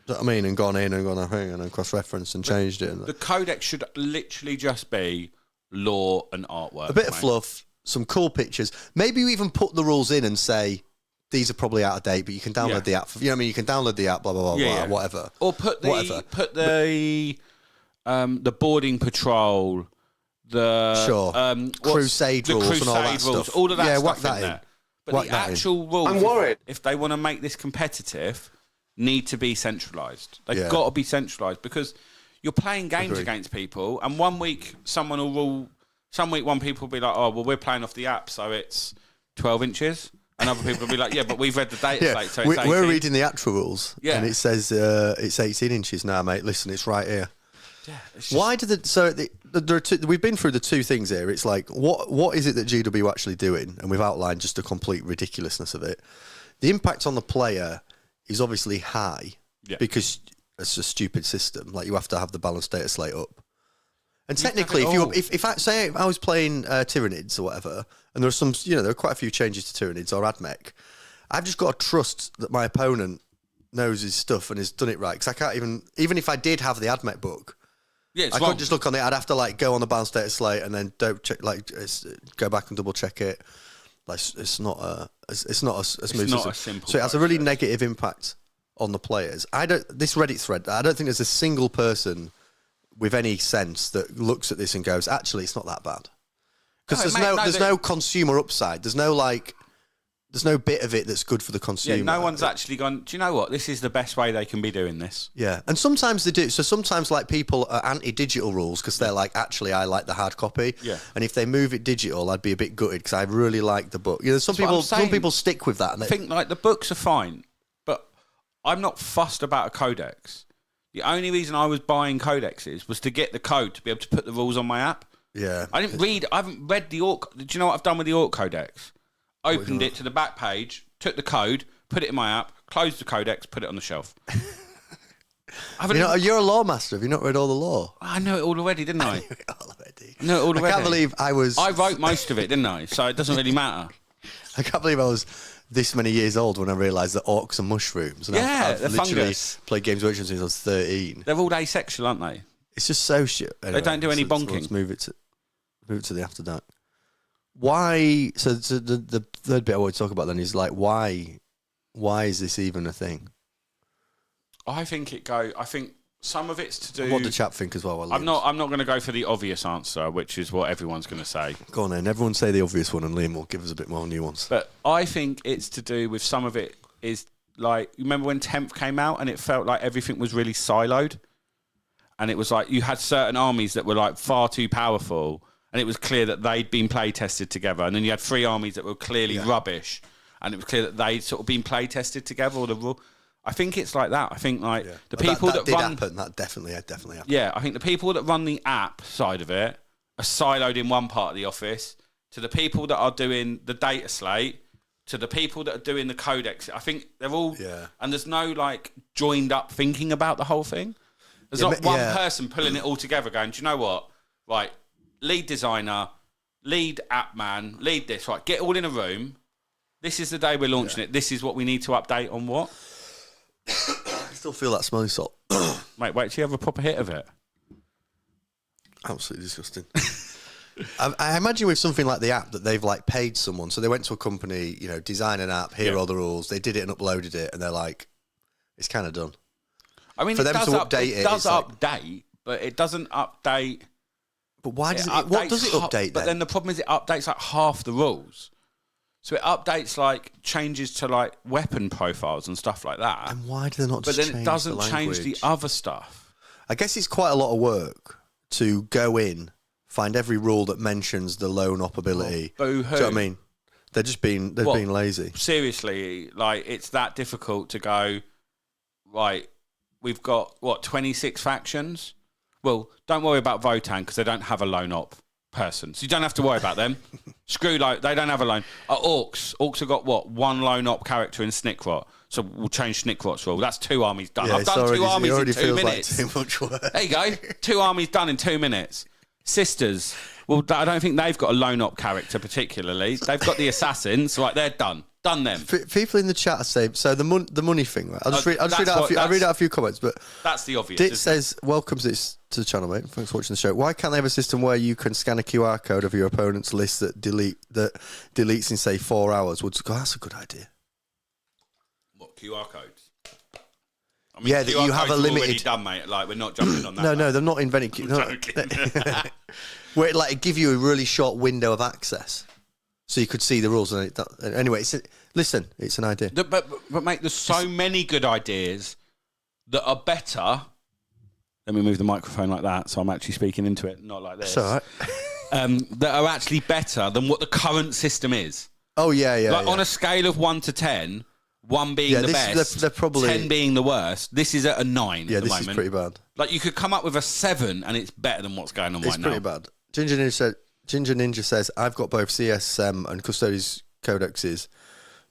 Speaker 1: You know what I mean? And gone in and gone and cross-referenced and changed it.
Speaker 2: The Codex should literally just be lore and artwork.
Speaker 1: A bit of fluff, some cool pictures. Maybe you even put the rules in and say, these are probably out of date, but you can download the app. You know what I mean? You can download the app, blah, blah, blah, whatever.
Speaker 2: Or put the boarding patrol, the
Speaker 1: crusade rules and all that stuff.
Speaker 2: All of that stuff
Speaker 1: whack that
Speaker 2: in there. But
Speaker 1: whack
Speaker 2: the
Speaker 1: that
Speaker 2: actual rules,
Speaker 4: I'm worried.
Speaker 2: if they want to make this competitive, need to be centralised. They've got to be centralised because you're playing games against people, and one week someone will rule. Some week one people will be like, oh, well, we're playing off the app, so it's 12 inches. And other people will be like, yeah, but we've read the data slate, so it's 18.
Speaker 1: We're reading the actual rules, and it says it's 18 inches now, mate. Listen, it's right here.
Speaker 2: Yeah,
Speaker 1: why did there are we've been through the two things here. It's like, what is it that GW actually doing? And we've outlined just the complete ridiculousness of it. The impact on the player is obviously high because it's a stupid system. Like, you have to have the balanced data slate up. And technically, if I was playing Tyranids or whatever, and there's some, there are quite a few changes to Tyranids or AdMech, I've just got to trust that my opponent knows his stuff and has done it right. Because I can't even if I did have the AdMech book, I couldn't just look on it. I'd have to go on the balanced data slate and then go back and double check it. Like, it's not a smooth system. So it has a really negative impact on the players. This Reddit thread, I don't think there's a single person with any sense that looks at this and goes, actually, it's not that bad. Because there's no consumer upside. There's no bit of it that's good for the consumer.
Speaker 2: Yeah, no one's actually gone, do you know what? This is the best way they can be doing this.
Speaker 1: Yeah, and sometimes they do. So sometimes, people are anti-digital rules because they're like, actually, I like the hard copy.
Speaker 2: Yeah.
Speaker 1: And if they move it digital, I'd be a bit gutted because I really like the book. Some people stick with that.
Speaker 2: I think, the books are fine, but I'm not fussed about a codex. The only reason I was buying codexes was to get the code to be able to put the rules on my app.
Speaker 1: Yeah.
Speaker 2: I haven't read the Orc. Do you know what I've done with the Orc Codex? Opened it to the back page, took the code, put it in my app, closed the Codex, put it on the shelf.
Speaker 1: You're a law master. Have you not read all the law?
Speaker 2: I know it all already, didn't I?
Speaker 1: I can't believe I
Speaker 2: wrote most of it, didn't I? So it doesn't really matter.
Speaker 1: I can't believe I was this many years old when I realised that orcs are mushrooms. And I've literally
Speaker 2: fungus.
Speaker 1: Played Games Workshop since I was 13.
Speaker 2: They're all asexual, aren't they?
Speaker 1: It's just so shit. Anyway,
Speaker 2: they don't do any bonking.
Speaker 1: Let's move it to the After Dark. Why? So the third bit I want to talk about then is why is this even a thing?
Speaker 2: I think some of it's to do.
Speaker 1: What did chat think as well?
Speaker 2: I'm not going to go for the obvious answer, which is what everyone's going to say.
Speaker 1: Go on then. Everyone say the obvious one, and Liam will give us a bit more nuance.
Speaker 2: But I think it's to do with some of it is you remember when 10th came out and it felt like everything was really siloed, and it was like you had certain armies that were far too powerful, and it was clear that they'd been play tested together, and then you had 3 armies that were clearly rubbish, and it was clear that they'd sort of been play tested together. Or I think it's like that. I think the people that
Speaker 1: did
Speaker 2: run
Speaker 1: happen. That definitely happened.
Speaker 2: Yeah, I think the people that run the app side of it are siloed in one part of the office. To the people that are doing the data slate, to the people that are doing the codex, I think they're all. Yeah. And there's no joined up thinking about the whole thing. There's not one person pulling it all together, going, do you know what? Right, lead designer, lead app man, lead this. Right, get all in a room. This is the day we're launching it. This is what we need to update on what.
Speaker 1: I still feel that smelly salt.
Speaker 2: Mate, wait till you have a proper hit of it.
Speaker 1: Absolutely disgusting. I imagine with something like the app that they've paid someone. So they went to a company, design an app, here are all the rules. They did it and uploaded it, and they're like, it's kind of done.
Speaker 2: I mean,
Speaker 1: for them to update it,
Speaker 2: it does update, but it doesn't update.
Speaker 1: But why does it? What does it update?
Speaker 2: But then the problem is it updates half the rules. So it updates changes to weapon profiles and stuff like that.
Speaker 1: And why do they not just change the language?
Speaker 2: But then it doesn't change the other stuff.
Speaker 1: I guess it's quite a lot of work to go in, find every rule that mentions the lone op ability.
Speaker 2: Boo-hoo.
Speaker 1: Do you know what I mean? They've been lazy.
Speaker 2: Seriously, it's that difficult to go, right, we've got, 26 factions? Well, don't worry about Votan because they don't have a lone op person. So you don't have to worry about them. They don't have a lone. Orcs have got one lone op character in Snickrot. So we'll change Snickrot's rule. That's 2 armies done.
Speaker 1: Yeah,
Speaker 2: I've done 2 armies in 2 minutes.
Speaker 1: Too much work.
Speaker 2: There you go. 2 armies done in 2 minutes. Sisters. Well, I don't think they've got a lone op character particularly. They've got the assassins. They're done. Done them.
Speaker 1: People in the chat are saying, so the money thing, right? I'll just read out a few comments, but
Speaker 2: that's the obvious.
Speaker 1: Dit says, welcomes this to the channel, mate. Thanks for watching the show. Why can't they have a system where you can scan a QR code of your opponent's list that deletes in, say, 4 hours? That's a good idea.
Speaker 2: What, QR codes? I mean,
Speaker 1: yeah, that you have a limited.
Speaker 2: Already done, mate. Like, we're not jumping on that.
Speaker 1: No, they're not inventing. Where it like give you a really short window of access, so you could see the rules. And anyway, listen, it's an idea.
Speaker 2: But mate, there's so many good ideas that are better. Let me move the microphone like that, so I'm actually speaking into it, not like this.
Speaker 1: It's all right.
Speaker 2: That are actually better than what the current system is.
Speaker 1: Oh yeah.
Speaker 2: Like on a scale of 1 to 10. 1 being the best,
Speaker 1: they're probably
Speaker 2: 10 being the worst. This is at a 9
Speaker 1: yeah,
Speaker 2: at the moment.
Speaker 1: This is pretty bad.
Speaker 2: Like, you could come up with a 7 and it's better than what's going on right now.
Speaker 1: It's pretty bad. Ginger Ninja says, I've got both CSM and Custodes codexes,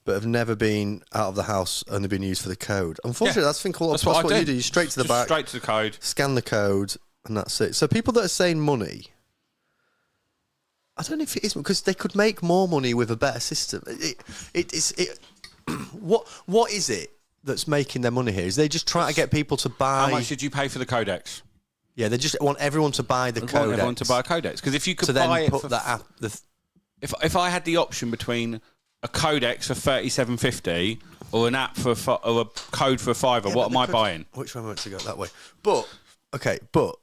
Speaker 1: but have never been out of the house, only been used for the code. Unfortunately, that's what you do. You straight to the back.
Speaker 2: Straight to the code.
Speaker 1: Scan the code, and that's it. So people that are saying money, I don't know if it is, because they could make more money with a better system. What is it that's making their money here? Is they just trying to get people to buy?
Speaker 2: How much did you pay for the Codex?
Speaker 1: Yeah, they just want everyone to buy the Codex.
Speaker 2: Want everyone to buy a Codex, because if you could buy it for if I had the option between a Codex for $37.50 or an app or a code for $5, what am I buying?
Speaker 1: Which one went to go that way? But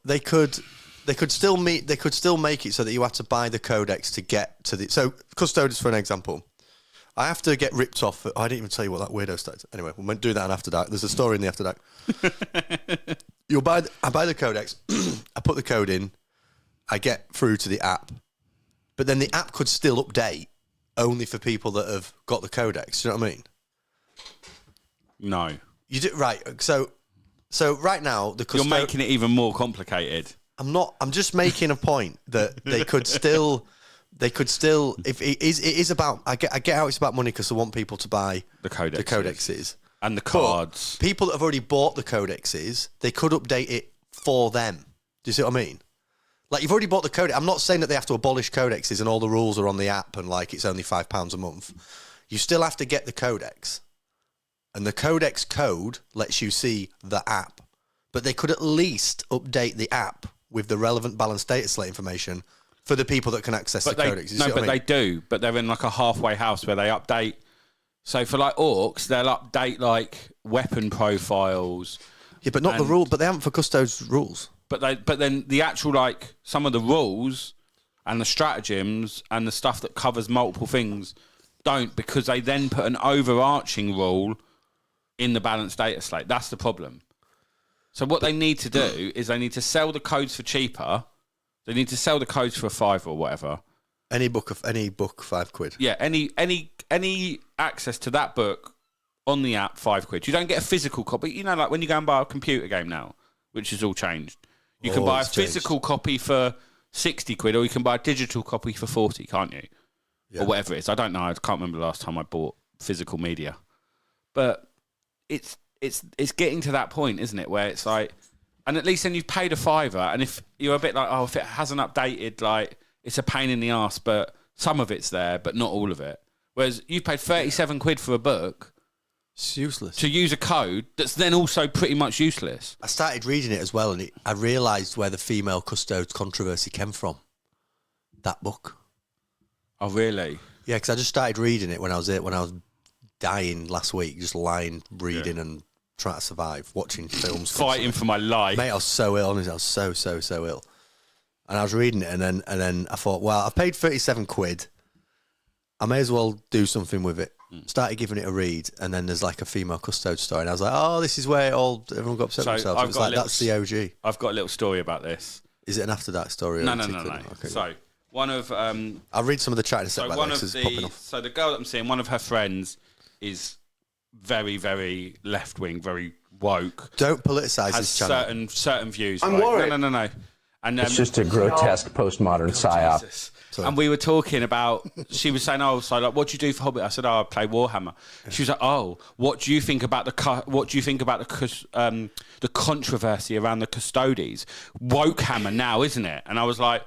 Speaker 1: they could still make it so that you had to buy the Codex to get to the. So Custodes, for an example. I have to get ripped off. I didn't even tell you what that weirdo started. Anyway, we'll do that in After Dark. There's a story in the After Dark. I buy the Codex. I put the code in. I get through to the app. But then the app could still update only for people that have got the Codex. Do you know what I mean?
Speaker 2: No.
Speaker 1: You do right. So right now
Speaker 2: you're making it even more complicated.
Speaker 1: I'm not. I'm just making a point that they could still. If it is about, I get how it's about money because they want people to buy the codexes
Speaker 2: and the cards.
Speaker 1: But people that have already bought the codexes, they could update it for them. Do you see what I mean? Like, you've already bought the codex. I'm not saying that they have to abolish codexes and all the rules are on the app and like it's only £5 a month. You still have to get the codex, and the codex code lets you see the app. But they could at least update the app with the relevant balanced data slate information for the people that can access the codex.
Speaker 2: They do. But they're in like a halfway house where they update. So for like orcs, they'll update like weapon profiles.
Speaker 1: Yeah, but not the rule. But they haven't for Custodes rules.
Speaker 2: But then the actual like some of the rules and the stratagems and the stuff that covers multiple things don't, because they then put an overarching rule in the balanced data slate. That's the problem. So what they need to do is they need to sell the codes for cheaper. They need to sell the codes for $5 or whatever. Any book, £5. Yeah, any access to that book on the app, £5. You don't get a physical copy. You know, like when you go and buy a computer game now, which has all changed. You can buy a physical copy for £60, or you can buy a digital copy for £40, can't you? Yeah. Or whatever it is. I don't know. I can't remember the last time I bought physical media. But it's getting to that point, isn't it, where it's like. And at least then you've paid a £5, and if you're a bit like, if it hasn't updated, like, it's a pain in the arse, but some of it's there, but not all of it. Whereas you've paid £37 for a book.
Speaker 1: It's useless. To
Speaker 2: use a code that's then also pretty much useless.
Speaker 1: I started reading it as well, and I realised where the female custodes controversy came from. That book.
Speaker 2: Oh, really?
Speaker 1: Yeah, because I just started reading it when I was dying last week, just lying, reading and trying to survive, watching films,
Speaker 2: fighting for my life.
Speaker 1: Mate, I was so ill. Honestly, I was so ill. And I was reading it, and then I thought, well, I've paid £37. I may as well do something with it. Started giving it a read, and then there's like a female custode story, and I was like, oh, this is where everyone got upset with themselves. It's like, that's the OG.
Speaker 2: I've got a little story about this.
Speaker 1: Is it an After Dark story?
Speaker 2: No.
Speaker 1: Okay.
Speaker 2: So one of
Speaker 1: I'll read some of the chat in a second.
Speaker 2: So the girl that I'm seeing, one of her friends is very, very left wing, very woke.
Speaker 1: Don't politicise this channel.
Speaker 2: Certain views.
Speaker 4: I'm worried.
Speaker 2: No. And
Speaker 4: it's just a grotesque postmodern psyop.
Speaker 2: And we were talking about. She was saying, "Oh, so like, what do you do for hobby?" I said, "Oh, I play Warhammer." She was like, "Oh, what do you think about the controversy around the Custodes? Woke hammer now, isn't it?" And I was like,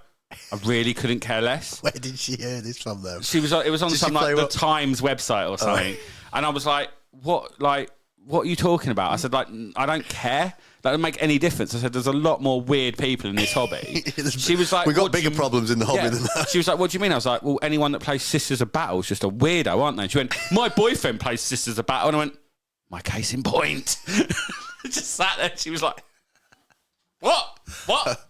Speaker 2: I really couldn't care less.
Speaker 1: Where did she hear this from, though?
Speaker 2: It was on
Speaker 1: Did
Speaker 2: some
Speaker 1: she
Speaker 2: like
Speaker 1: play
Speaker 2: the
Speaker 1: what-
Speaker 2: Times website or something, and I was like, "What? Like, what are you talking about?" I said, "Like, I don't care. That doesn't make any difference." I said, "There's a lot more weird people in this hobby." She was like,
Speaker 1: "We got
Speaker 2: "What do
Speaker 1: bigger
Speaker 2: you-"
Speaker 1: problems in the hobby
Speaker 2: Yeah.
Speaker 1: than that."
Speaker 2: She was like, "What do you mean?" I was like, "Well, anyone that plays Sisters of Battle is just a weirdo, aren't they?" She went, "My boyfriend plays Sisters of Battle," and I went, "My case in point." Just sat there. She was like, "What? What?"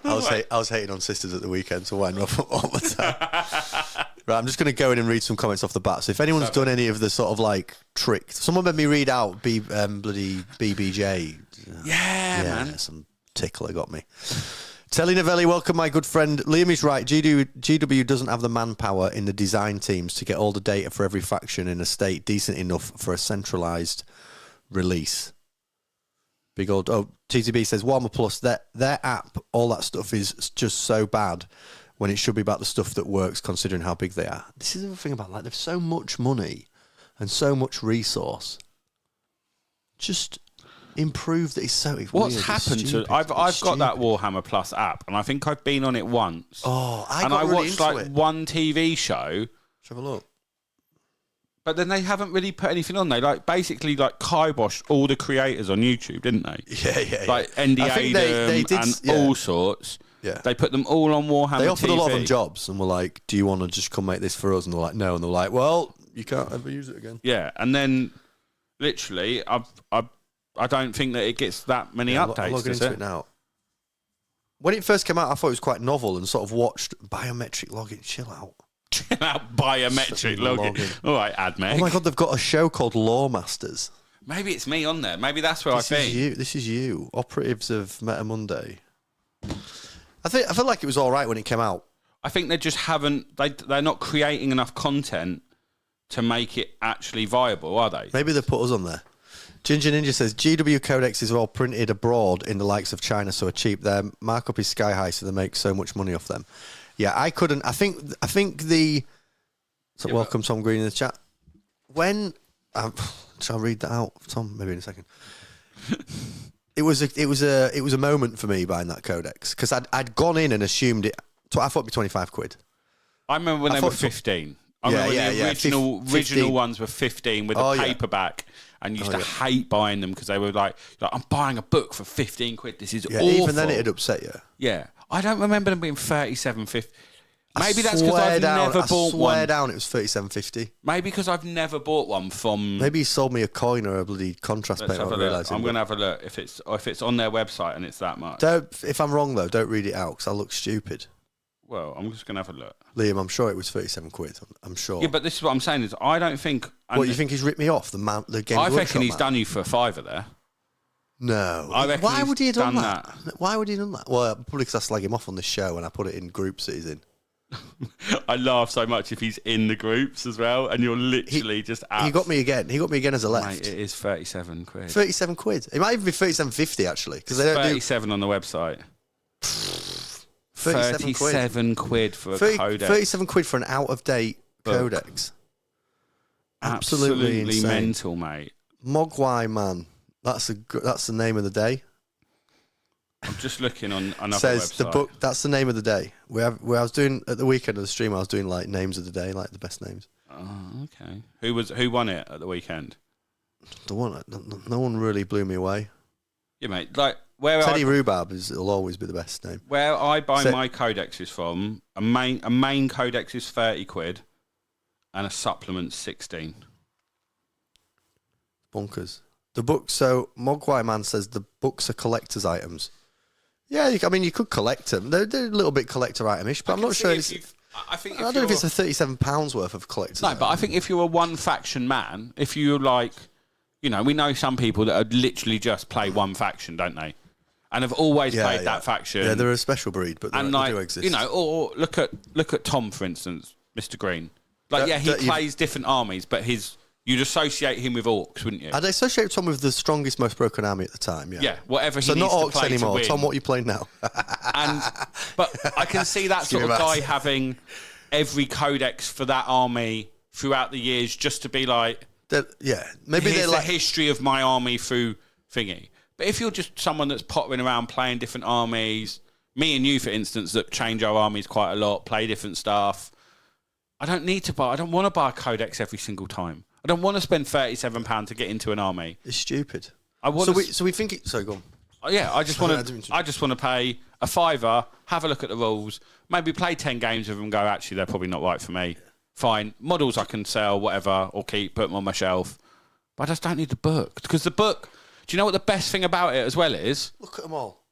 Speaker 1: I was hating on Sisters at the weekend, so wind up all the time. Right, I'm just going to go in and read some comments off the bat. So if anyone's done any of the sort of like tricks, someone made me read out bloody BBJ.
Speaker 2: Yeah, man.
Speaker 1: Some tickler got me. Telenovelli, welcome, my good friend. Liam is right. GW doesn't have the manpower in the design teams to get all the data for every faction in a state decent enough for a centralised release. Big old TTB says Warhammer Plus, their app, all that stuff is just so bad when it should be about the stuff that works considering how big they are. This is the thing about like they've so much money and so much resource. Just improve that. It's so
Speaker 2: What's
Speaker 1: weird,
Speaker 2: happened
Speaker 1: it's
Speaker 2: to?
Speaker 1: stupid,
Speaker 2: I've
Speaker 1: it's
Speaker 2: got that
Speaker 1: stupid.
Speaker 2: Warhammer Plus app, and I think I've been on it once.
Speaker 1: Oh, I
Speaker 2: and
Speaker 1: got
Speaker 2: I
Speaker 1: really
Speaker 2: watched
Speaker 1: into
Speaker 2: like
Speaker 1: it.
Speaker 2: one TV show.
Speaker 1: Let's have a look.
Speaker 2: But then they haven't really put anything on. They like basically like kiboshed all the creators on YouTube, didn't they?
Speaker 1: Yeah.
Speaker 2: Like ND
Speaker 1: I think they did,
Speaker 2: and
Speaker 1: yeah.
Speaker 2: all sorts.
Speaker 1: Yeah.
Speaker 2: They put them all on Warhammer.
Speaker 1: They offered
Speaker 2: TV.
Speaker 1: a lot of them jobs and were like, "Do you want to just come make this for us?" And they're like, "No." And they're like, "Well, you can't ever use it again."
Speaker 2: Yeah, and then literally, I don't think that it gets that many
Speaker 1: I'm
Speaker 2: updates.
Speaker 1: logging
Speaker 2: Does
Speaker 1: into
Speaker 2: it?
Speaker 1: it now. When it first came out, I thought it was quite novel and sort of watched biometric login. Chill out.
Speaker 2: Biometric login. All right, AdMeg.
Speaker 1: Oh my god, they've got a show called Lawmasters.
Speaker 2: Maybe it's me on there. Maybe that's where
Speaker 1: This
Speaker 2: I
Speaker 1: is
Speaker 2: think.
Speaker 1: you. This is you. Operatives of Meta Monday. I feel like it was all right when it came out.
Speaker 2: I think they just haven't. They're not creating enough content to make it actually viable, are they?
Speaker 1: Maybe they put us on there. Ginger Ninja says GW codexes are all printed abroad in the likes of China, so are cheap. Their markup is sky high, so they make so much money off them. Yeah, I couldn't. I think the. So welcome, Tom Green in the chat. When shall I read that out, Tom? Maybe in a second. It was a moment for me buying that codex because I'd gone in and assumed it. I thought it'd be 25 quid.
Speaker 2: I remember when they were 15. I remember when the original
Speaker 1: 15.
Speaker 2: ones were 15 with a paperback, and you used to hate buying them because they were like, I'm buying a book for 15 quid. This is awful.
Speaker 1: Even then it'd upset you.
Speaker 2: Yeah, I don't remember them being 37.50. Maybe that's because I've never bought one.
Speaker 1: I swear down it was 37.50.
Speaker 2: Maybe because I've never bought one from.
Speaker 1: Maybe he sold me a coin or a bloody contrast
Speaker 2: Let's
Speaker 1: paint.
Speaker 2: have a look. I'm going to have a look if it's on their website and it's that much.
Speaker 1: If I'm wrong though, don't read it out because I look stupid.
Speaker 2: Well, I'm just going to have a look.
Speaker 1: Liam, I'm sure it was 37 quid. I'm sure.
Speaker 2: Yeah, but this is what I'm saying is I don't think.
Speaker 1: What, you think he's ripped me off? The game.
Speaker 2: I reckon he's done you for $5 there.
Speaker 1: No.
Speaker 2: I reckon
Speaker 1: Why
Speaker 2: he's
Speaker 1: would he have done
Speaker 2: done
Speaker 1: that? Why would he have done that? Well, probably because I slag him off on the show and I put it in groups that he's in.
Speaker 2: I laugh so much if he's in the groups as well, and you're literally just out.
Speaker 1: He got me again. He got me again as a left.
Speaker 2: Mate, it is 37 quid.
Speaker 1: 37 quid. It might even be 37.50 actually because they don't
Speaker 2: 37 on the website.
Speaker 1: 37
Speaker 2: quid for a
Speaker 1: 30,
Speaker 2: codex.
Speaker 1: 37 quid for an out of date
Speaker 2: Book.
Speaker 1: codex.
Speaker 2: Absolutely
Speaker 1: insane.
Speaker 2: mental, mate.
Speaker 1: Mogwai man. That's the name of the day.
Speaker 2: I'm just looking on another
Speaker 1: Says
Speaker 2: website.
Speaker 1: the book. That's the name of the day. Where I was doing at the weekend of the stream. I was doing like names of the day, like the best names.
Speaker 2: Oh, okay. Who won it at the weekend?
Speaker 1: No one really blew me away.
Speaker 2: Yeah, mate. Like where
Speaker 1: Teddy Rhubarb will always be the best name.
Speaker 2: Where I buy my codexes from, a main codex is 30 quid, and a supplement 16.
Speaker 1: Bonkers. The book. So Mogwai man says the books are collector's items. Yeah, you could collect them. They're a little bit collector itemish, but I'm not sure.
Speaker 2: I
Speaker 1: don't know if it's a £37 worth of collector's.
Speaker 2: No, but I think if you're a one faction man, if you're like, we know some people that are literally just play one faction, don't they? And have always played that faction.
Speaker 1: Yeah, they're a special breed, but they do exist.
Speaker 2: Or look at Tom, for instance, Mr. Green. Like, he plays different armies, but you'd associate him with orcs, wouldn't you?
Speaker 1: I'd associate Tom with the strongest, most broken army at the time. Yeah,
Speaker 2: Yeah, whatever he
Speaker 1: so
Speaker 2: needs
Speaker 1: not
Speaker 2: to
Speaker 1: orcs
Speaker 2: play
Speaker 1: anymore.
Speaker 2: to win.
Speaker 1: Tom, what are you playing now?
Speaker 2: But I can see that sort of guy having every codex for that army throughout the years, just to be like,
Speaker 1: maybe
Speaker 2: here's
Speaker 1: they're
Speaker 2: the
Speaker 1: like
Speaker 2: history of my army through thingy. But if you're just someone that's pottering around playing different armies, Me and you, for instance, that change our armies quite a lot, play different stuff. I don't want to buy a Codex every single time. I don't want to spend £37 to get into an army.
Speaker 1: It's stupid.
Speaker 2: So
Speaker 1: we think it. Sorry, go on.
Speaker 2: Yeah, I just want to pay a £5, have a look at the rules, maybe play 10 games with them and go, actually, they're probably not right for me. Fine. Models I can sell, whatever, or keep, put them on my shelf. But I just don't need the book. Because the book, do you know what the best thing about it as well is?
Speaker 1: Look at them all.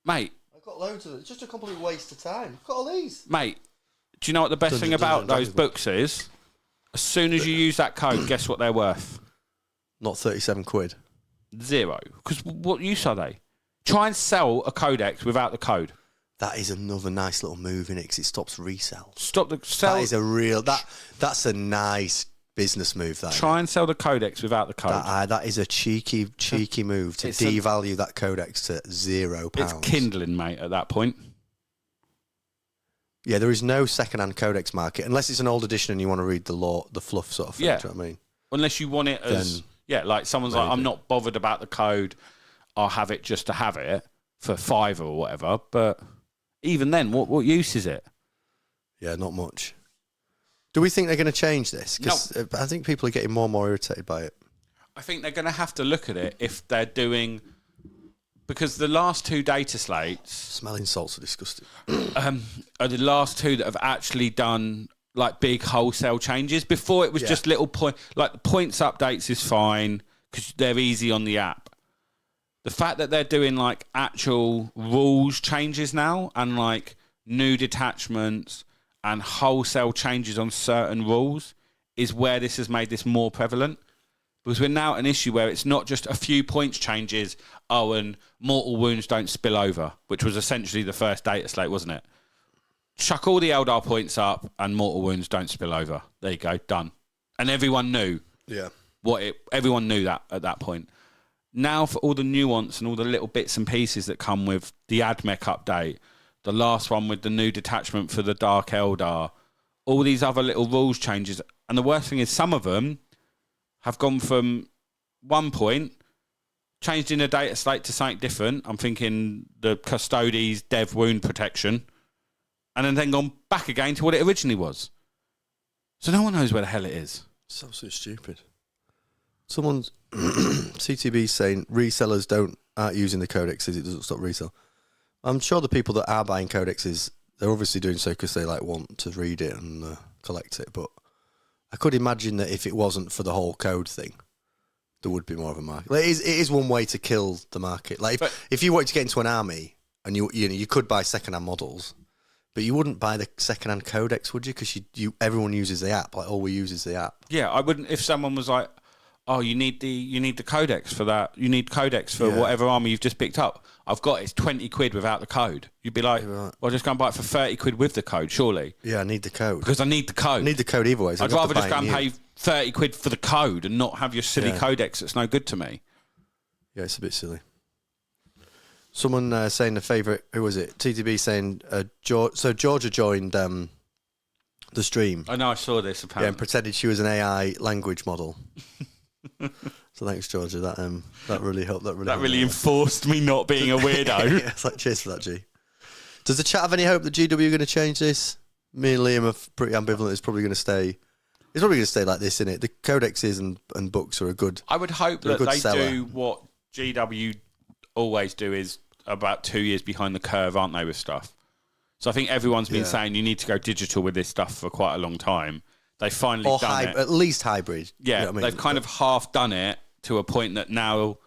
Speaker 2: Mate.
Speaker 1: I've got loads of them. It's just a complete waste of time. Look at all these.
Speaker 2: Mate, do you know what the best thing about those books is? As soon as you use that code, guess what they're worth?
Speaker 1: Not 37 quid.
Speaker 2: 0. Because what use are they? Try and sell a Codex without the code.
Speaker 1: That is another nice little move in it because it stops resell.
Speaker 2: Stop the sell.
Speaker 1: That is a real... That's a nice business move.
Speaker 2: Try and sell the Codex without the code.
Speaker 1: That is a cheeky move to devalue that Codex to £0.
Speaker 2: It's kindling, mate, at that point.
Speaker 1: Yeah, there is no second-hand Codex market unless it's an old edition and you want to read the fluff sort of thing.
Speaker 2: Yeah.
Speaker 1: Do you know what I mean?
Speaker 2: Unless you want it as... like someone's like, I'm not bothered about the code. I'll have it just to have it for £5 or whatever. But even then, what use is it?
Speaker 1: Yeah, not much. Do we think they're going to change this? Because I think people are getting more and more irritated by it.
Speaker 2: I think they're going to have to look at it if they're doing... Because the last 2 data slates...
Speaker 1: Smelling salts are disgusting.
Speaker 2: Are the last 2 that have actually done like big wholesale changes. Before it was just little like the points updates is fine because they're easy on the app. The fact that they're doing like actual rules changes now and like new detachments and wholesale changes on certain rules is where this has made this more prevalent. Because we're now at an issue where it's not just a few points changes, and mortal wounds don't spill over, which was essentially the first data slate, wasn't it? Chuck all the Eldar points up and mortal wounds don't spill over. There you go, done. And everyone knew.
Speaker 1: Yeah.
Speaker 2: Everyone knew that at that point. Now for all the nuance and all the little bits and pieces that come with the AdMech update, the last one with the new detachment for the Dark Eldar, all these other little rules changes. And the worst thing is some of them have gone from 1 point, changed in a data slate to something different. I'm thinking the Custodes Dev Wound Protection, and then gone back again to what it originally was. So no one knows where the hell it is.
Speaker 1: It's absolutely stupid. Someone's CTB saying resellers aren't using the codexes, it doesn't stop resale. I'm sure the people that are buying codexes, they're obviously doing so because they like want to read it and collect it, but I could imagine that if it wasn't for the whole code thing, there would be more of a market. Like, it is one way to kill the market. Like if you wanted to get into an army and you could buy second-hand models, but you wouldn't buy the second-hand codex, would you? Because everyone uses the app. Like all we use is the app.
Speaker 2: Yeah, I wouldn't. If someone was like, "Oh, you need the codex for that. You need codex for whatever army you've just picked up. I've got it's 20 quid without the code." You'd be like, "Well, just go and buy it for 30 quid with the code, surely."
Speaker 1: Yeah, I need the code
Speaker 2: because I need the code.
Speaker 1: I need the code either way. So
Speaker 2: I'd rather just go and pay 30 quid for the code and not have your silly codex that's no good to me.
Speaker 1: Yeah, it's a bit silly. Someone saying the favourite, who was it? TTB saying, so Georgia joined the stream.
Speaker 2: I know, I saw this apparently.
Speaker 1: Yeah, and pretended she was an AI language model. So thanks, Georgia. That really helped. That
Speaker 2: really enforced me not being a weirdo.
Speaker 1: Yeah, it's like, cheers for that, G. Does the chat have any hope that GW are going to change this? Me and Liam are pretty ambivalent. It's probably going to stay. It's probably going to stay like this, isn't it? The codexes and books are a good.
Speaker 2: I would hope that they do what GW always do, is about 2 years behind the curve, aren't they, with stuff? So I think everyone's been saying you need to go digital with this stuff for quite a long time. They finally done it.
Speaker 1: At least hybrid.
Speaker 2: Yeah,
Speaker 1: you know what I mean?
Speaker 2: They've kind of half done it to a point that now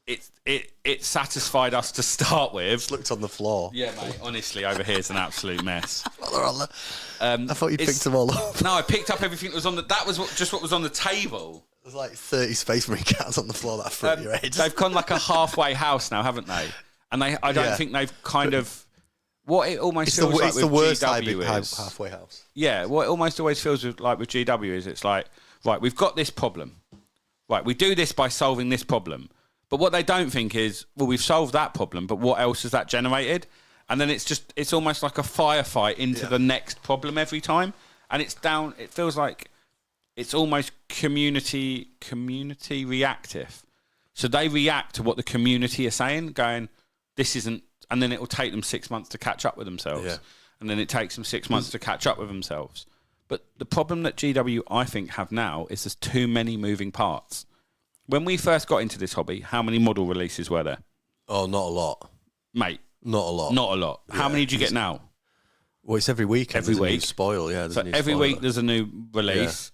Speaker 2: it satisfied us to start with.
Speaker 1: Just looked on the floor.
Speaker 2: Yeah, mate. Honestly, over here's an absolute mess.
Speaker 1: I thought you picked them all up.
Speaker 2: No, I picked up everything that was on the. That was just what was on the table.
Speaker 1: There's like 30 Space Marine cats on the floor that threw your head.
Speaker 2: They've gone like a halfway house now, haven't they? And I don't think they've kind of. What it almost feels like with
Speaker 1: the worst
Speaker 2: GW is
Speaker 1: halfway house.
Speaker 2: Yeah, what it almost always feels like with GW is it's like, right, we've got this problem. Right, we do this by solving this problem. But what they don't think is, well, we've solved that problem, but what else has that generated? And then it's almost like a firefight into the next problem every time. And it feels like it's almost community reactive. So they react to what the community are saying, going, this isn't and then it will take them 6 months to catch up with themselves.
Speaker 1: Yeah.
Speaker 2: And then it takes them 6 months to catch up with themselves. But the problem that GW, I think, have now is there's too many moving parts. When we first got into this hobby, how many model releases were there?
Speaker 1: Oh, not a lot.
Speaker 2: Mate.
Speaker 1: Not a lot.
Speaker 2: Not a lot. How many do you get now?
Speaker 1: Well, it's every week.
Speaker 2: Every
Speaker 1: there's
Speaker 2: week.
Speaker 1: A new spoil, yeah.
Speaker 2: So every week there's a new release.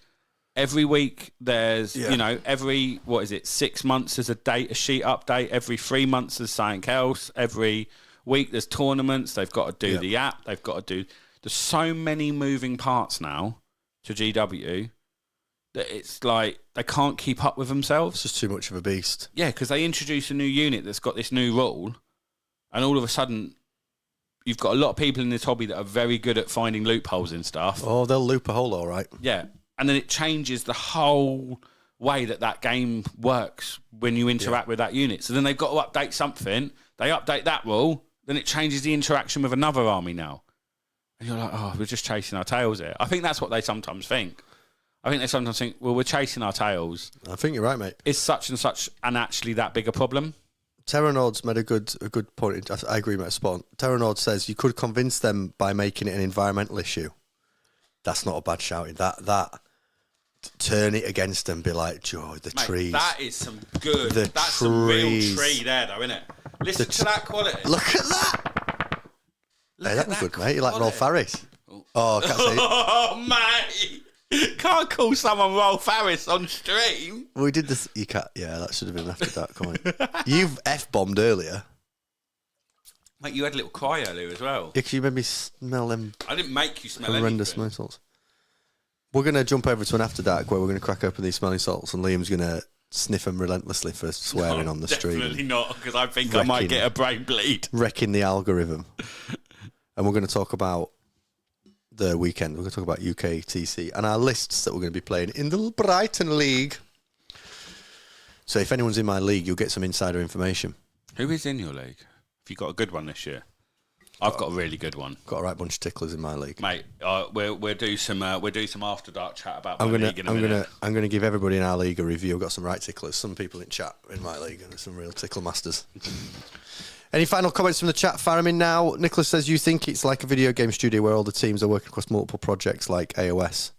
Speaker 2: Yeah. Every week there's, every, 6 months there's a sheet update. Every 3 months there's something else. Every week there's tournaments. They've got to do the app. They've got to do... There's so many moving parts now to GW that it's like they can't keep up with themselves.
Speaker 1: It's just too much of a beast.
Speaker 2: Yeah, because they introduce a new unit that's got this new rule, and all of a sudden, you've got a lot of people in this hobby that are very good at finding loopholes in stuff.
Speaker 1: Oh, they'll loop a hole, all right.
Speaker 2: Yeah, and then it changes the whole way that game works when you interact with that unit. So then they've got to update something. They update that rule, then it changes the interaction with another army now. And you're like, oh, we're just chasing our tails here. I think that's what they sometimes think. I think they sometimes think, well, we're chasing our tails.
Speaker 1: I think you're right, mate.
Speaker 2: Is such and such and actually that big a problem?
Speaker 1: Terranord's made a good point. I agree, mate. Spot on. Terranord says you could convince them by making it an environmental issue. That's not a bad shouting. That turn it against them. Be like, Joe, the
Speaker 2: Mate,
Speaker 1: trees.
Speaker 2: that is some good.
Speaker 1: The
Speaker 2: That's some real
Speaker 1: trees.
Speaker 2: tree there, though, isn't it? Listen to that quality.
Speaker 1: Look at that. Hey, that was good, mate. You like Rolf Harris? Oh, I can't say it.
Speaker 2: Oh, mate. Can't call someone Rolf Harris on stream.
Speaker 1: We did this. You can't. Yeah, that should have been after that comment. You've F-bombed earlier.
Speaker 2: Mate, you had a little cry earlier as well.
Speaker 1: Yeah, 'cause you made me smell them
Speaker 2: I didn't make you smell
Speaker 1: horrendous
Speaker 2: anything.
Speaker 1: smelling salts. We're going to jump over to an after dark where we're going to crack open these smelling salts and Liam's going to sniff them relentlessly for swearing on the stream.
Speaker 2: Definitely not, because I think I might get a brain bleed.
Speaker 1: Wrecking the algorithm. And we're going to talk about the weekend. We're going to talk about UKTC and our lists that we're going to be playing in the Brighton League. So if anyone's in my league, you'll get some insider information.
Speaker 2: Who is in your league? Have you got a good one this year? I've got a really good one.
Speaker 1: Got a right bunch of ticklers in my league,
Speaker 2: mate. We'll do some after dark chat about my league in a minute.
Speaker 1: I'm gonna give everybody in our league a review. I've got some right ticklers. Some people in chat in my league, and there's some real tickle masters. Any final comments from the chat? Fire 'em in now. Nicholas says, you think it's like a video game studio where all the teams are working across multiple projects like AOS,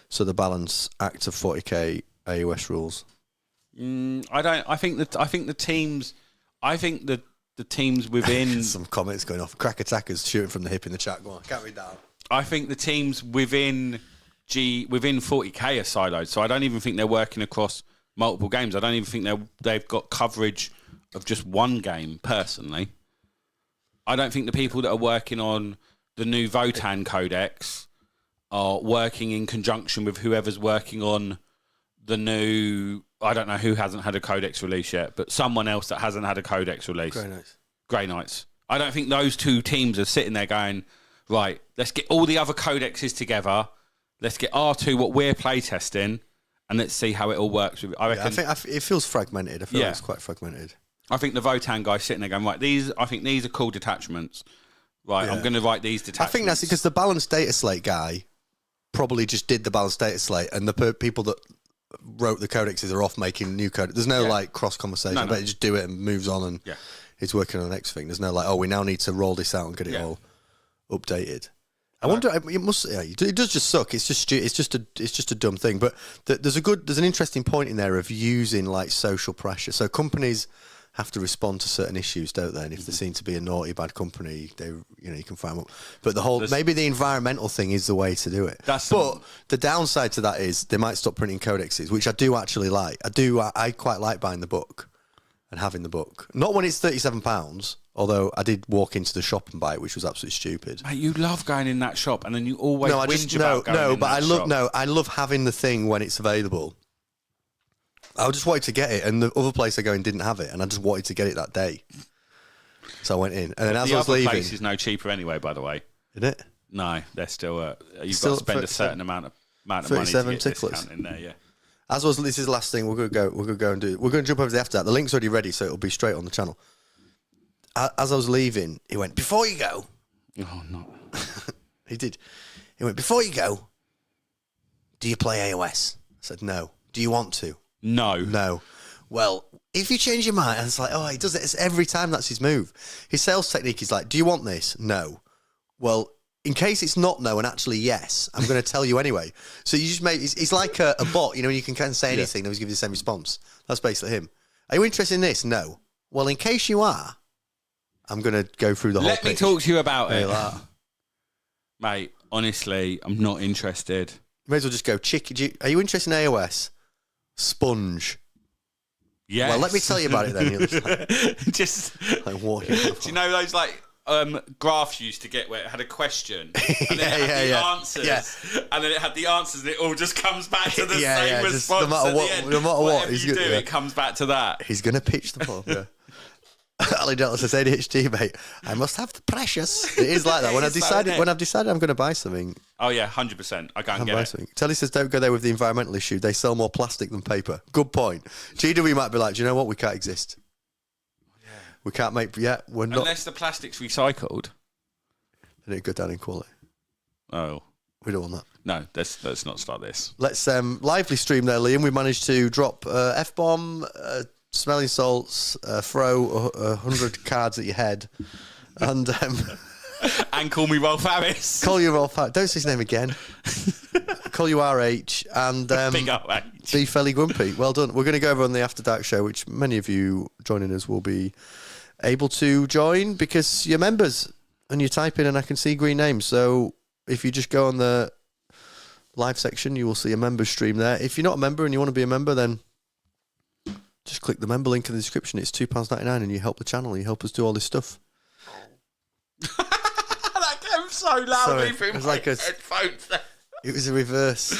Speaker 1: so the balance act of 40k AOS rules.
Speaker 2: I don't. I think the teams. I think the teams within
Speaker 1: some comments going off. Crack attackers shooting from the hip in the chat. Go on, can't read that out.
Speaker 2: I think the teams within 40k are siloed. So I don't even think they're working across multiple games. I don't even think they've got coverage of just one game. Personally, I don't think the people that are working on the new Votan Codex are working in conjunction with whoever's working on the new. I don't know who hasn't had a Codex release yet, but someone else that hasn't had a Codex release. Grey Knights. I don't think those two teams are sitting there going, right, let's get all the other Codexes together. Let's get R2 what we're playtesting, and let's see how it all works. I reckon.
Speaker 1: I think it feels fragmented. I feel like it's quite fragmented.
Speaker 2: I think the Votan guy's sitting there going, right, I think these are cool detachments. Right, I'm going to write these detachments.
Speaker 1: I think that's because the balanced data slate guy probably just did the balanced data slate, and the people that wrote the codexes are off making new code. There's no like cross conversation.
Speaker 2: No.
Speaker 1: But just do it and moves on, and he's working on the next thing. There's no like, oh, we now need to roll this out and get it all updated. I wonder. It must. Yeah, it does just suck. It's just. It's just a dumb thing. But there's an interesting point in there of using like social pressure. So companies have to respond to certain issues, don't they? And if they seem to be a naughty, bad company, you can find them up. But maybe the environmental thing is the way to do it. But the downside to that is they might stop printing codexes, which I do actually like. I quite like buying the book and having the book. Not when it's £37, although I did walk into the shop and buy it, which was absolutely stupid.
Speaker 2: Mate, you love going in that shop, and then you always whinge about going in that shop.
Speaker 1: I love having the thing when it's available. I just wanted to get it, and the other place I go in didn't have it, and I just wanted to get it that day. So I went in, and then as I was leaving,
Speaker 2: the other place is no cheaper anyway. By the way,
Speaker 1: is it?
Speaker 2: No, they're still. You've got to spend a certain amount of money to get discount in there. Yeah.
Speaker 1: This is the last thing we're going to go and do. We're going to jump over to the after that. The link's already ready, so it'll be straight on the channel. As I was leaving, he went, "Before you go."
Speaker 2: Oh no.
Speaker 1: He did. He went, "Before you go, do you play AOS?" I said, "No." "Do you want to?"
Speaker 2: No.
Speaker 1: "No." well, if you change your mind, and it's like, oh, he does it. It's every time that's his move. His sales technique is like, do you want this? No. Well, in case it's not no and actually yes, I'm going to tell you anyway. So you just make, it's like a bot, you know, you can kind of say anything, and he's give you the same response. That's basically him. Are you interested in this? No. Well, in case you are, I'm going to go through the whole
Speaker 2: Let me
Speaker 1: pitch.
Speaker 2: talk to you about it.
Speaker 1: Like,
Speaker 2: Mate, honestly, I'm not interested.
Speaker 1: may as well just go, are you interested in AOS? Sponge.
Speaker 2: Yes.
Speaker 1: Well, let me tell you about it then. You're
Speaker 2: Just,
Speaker 1: like, what?
Speaker 2: do you know those like graphs you used to get where it had a question and then it had the answers, and then it had the answers, and it all just comes back to the same response.
Speaker 1: No matter
Speaker 2: at
Speaker 1: what,
Speaker 2: the end.
Speaker 1: no matter what,
Speaker 2: Whatever you do, it comes back to that.
Speaker 1: He's going to pitch the ball. Yeah. Ali Delta says ADHD, mate. I must have the precious. It is like that. When I've decided I'm going to buy something.
Speaker 2: Oh yeah, 100%. I go and get it.
Speaker 1: Something. Telly says don't go there with the environmental issue. They sell more plastic than paper. Good point. GW might be like, do you know what? We can't exist. Yeah. We can't make. Yeah, we're not.
Speaker 2: Unless the plastic's recycled.
Speaker 1: Then it go down in quality.
Speaker 2: Oh,
Speaker 1: we don't want that.
Speaker 2: no. Let's not start this.
Speaker 1: Let's lively stream there, Liam. We managed to drop F-bomb. Smelling salts, throw 100 cards at your head, and
Speaker 2: And call me Rolf Harris.
Speaker 1: call you Rolf. Don't say his name again. Call you RH, and
Speaker 2: Big RH.
Speaker 1: be fairly grumpy. Well done. We're going to go over on the After Dark show, which many of you joining us will be able to join because you're members and you type in, and I can see green names. So if you just go on the live section, you will see a members stream there. If you're not a member and you want to be a member, then just click the member link in the description. It's £2.99 and you help the channel. You help us do all this stuff.
Speaker 2: That came so loudly through my headphones.
Speaker 1: It was a reverse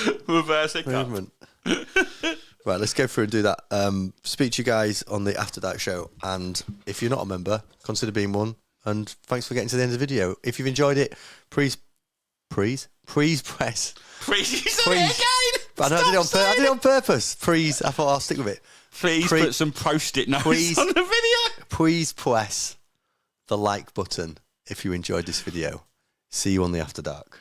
Speaker 1: movement. Right, let's go through and do that. Speak to you guys on the After Dark show. And if you're not a member, consider being one. And thanks for getting to the end of the video. If you've enjoyed it, please press.
Speaker 2: Please, you said it again.
Speaker 1: But I did it on purpose. Please, I thought I'll stick with it.
Speaker 2: Please put some post-it notes on the video.
Speaker 1: Please press the like button if you enjoyed this video. See you on the After Dark.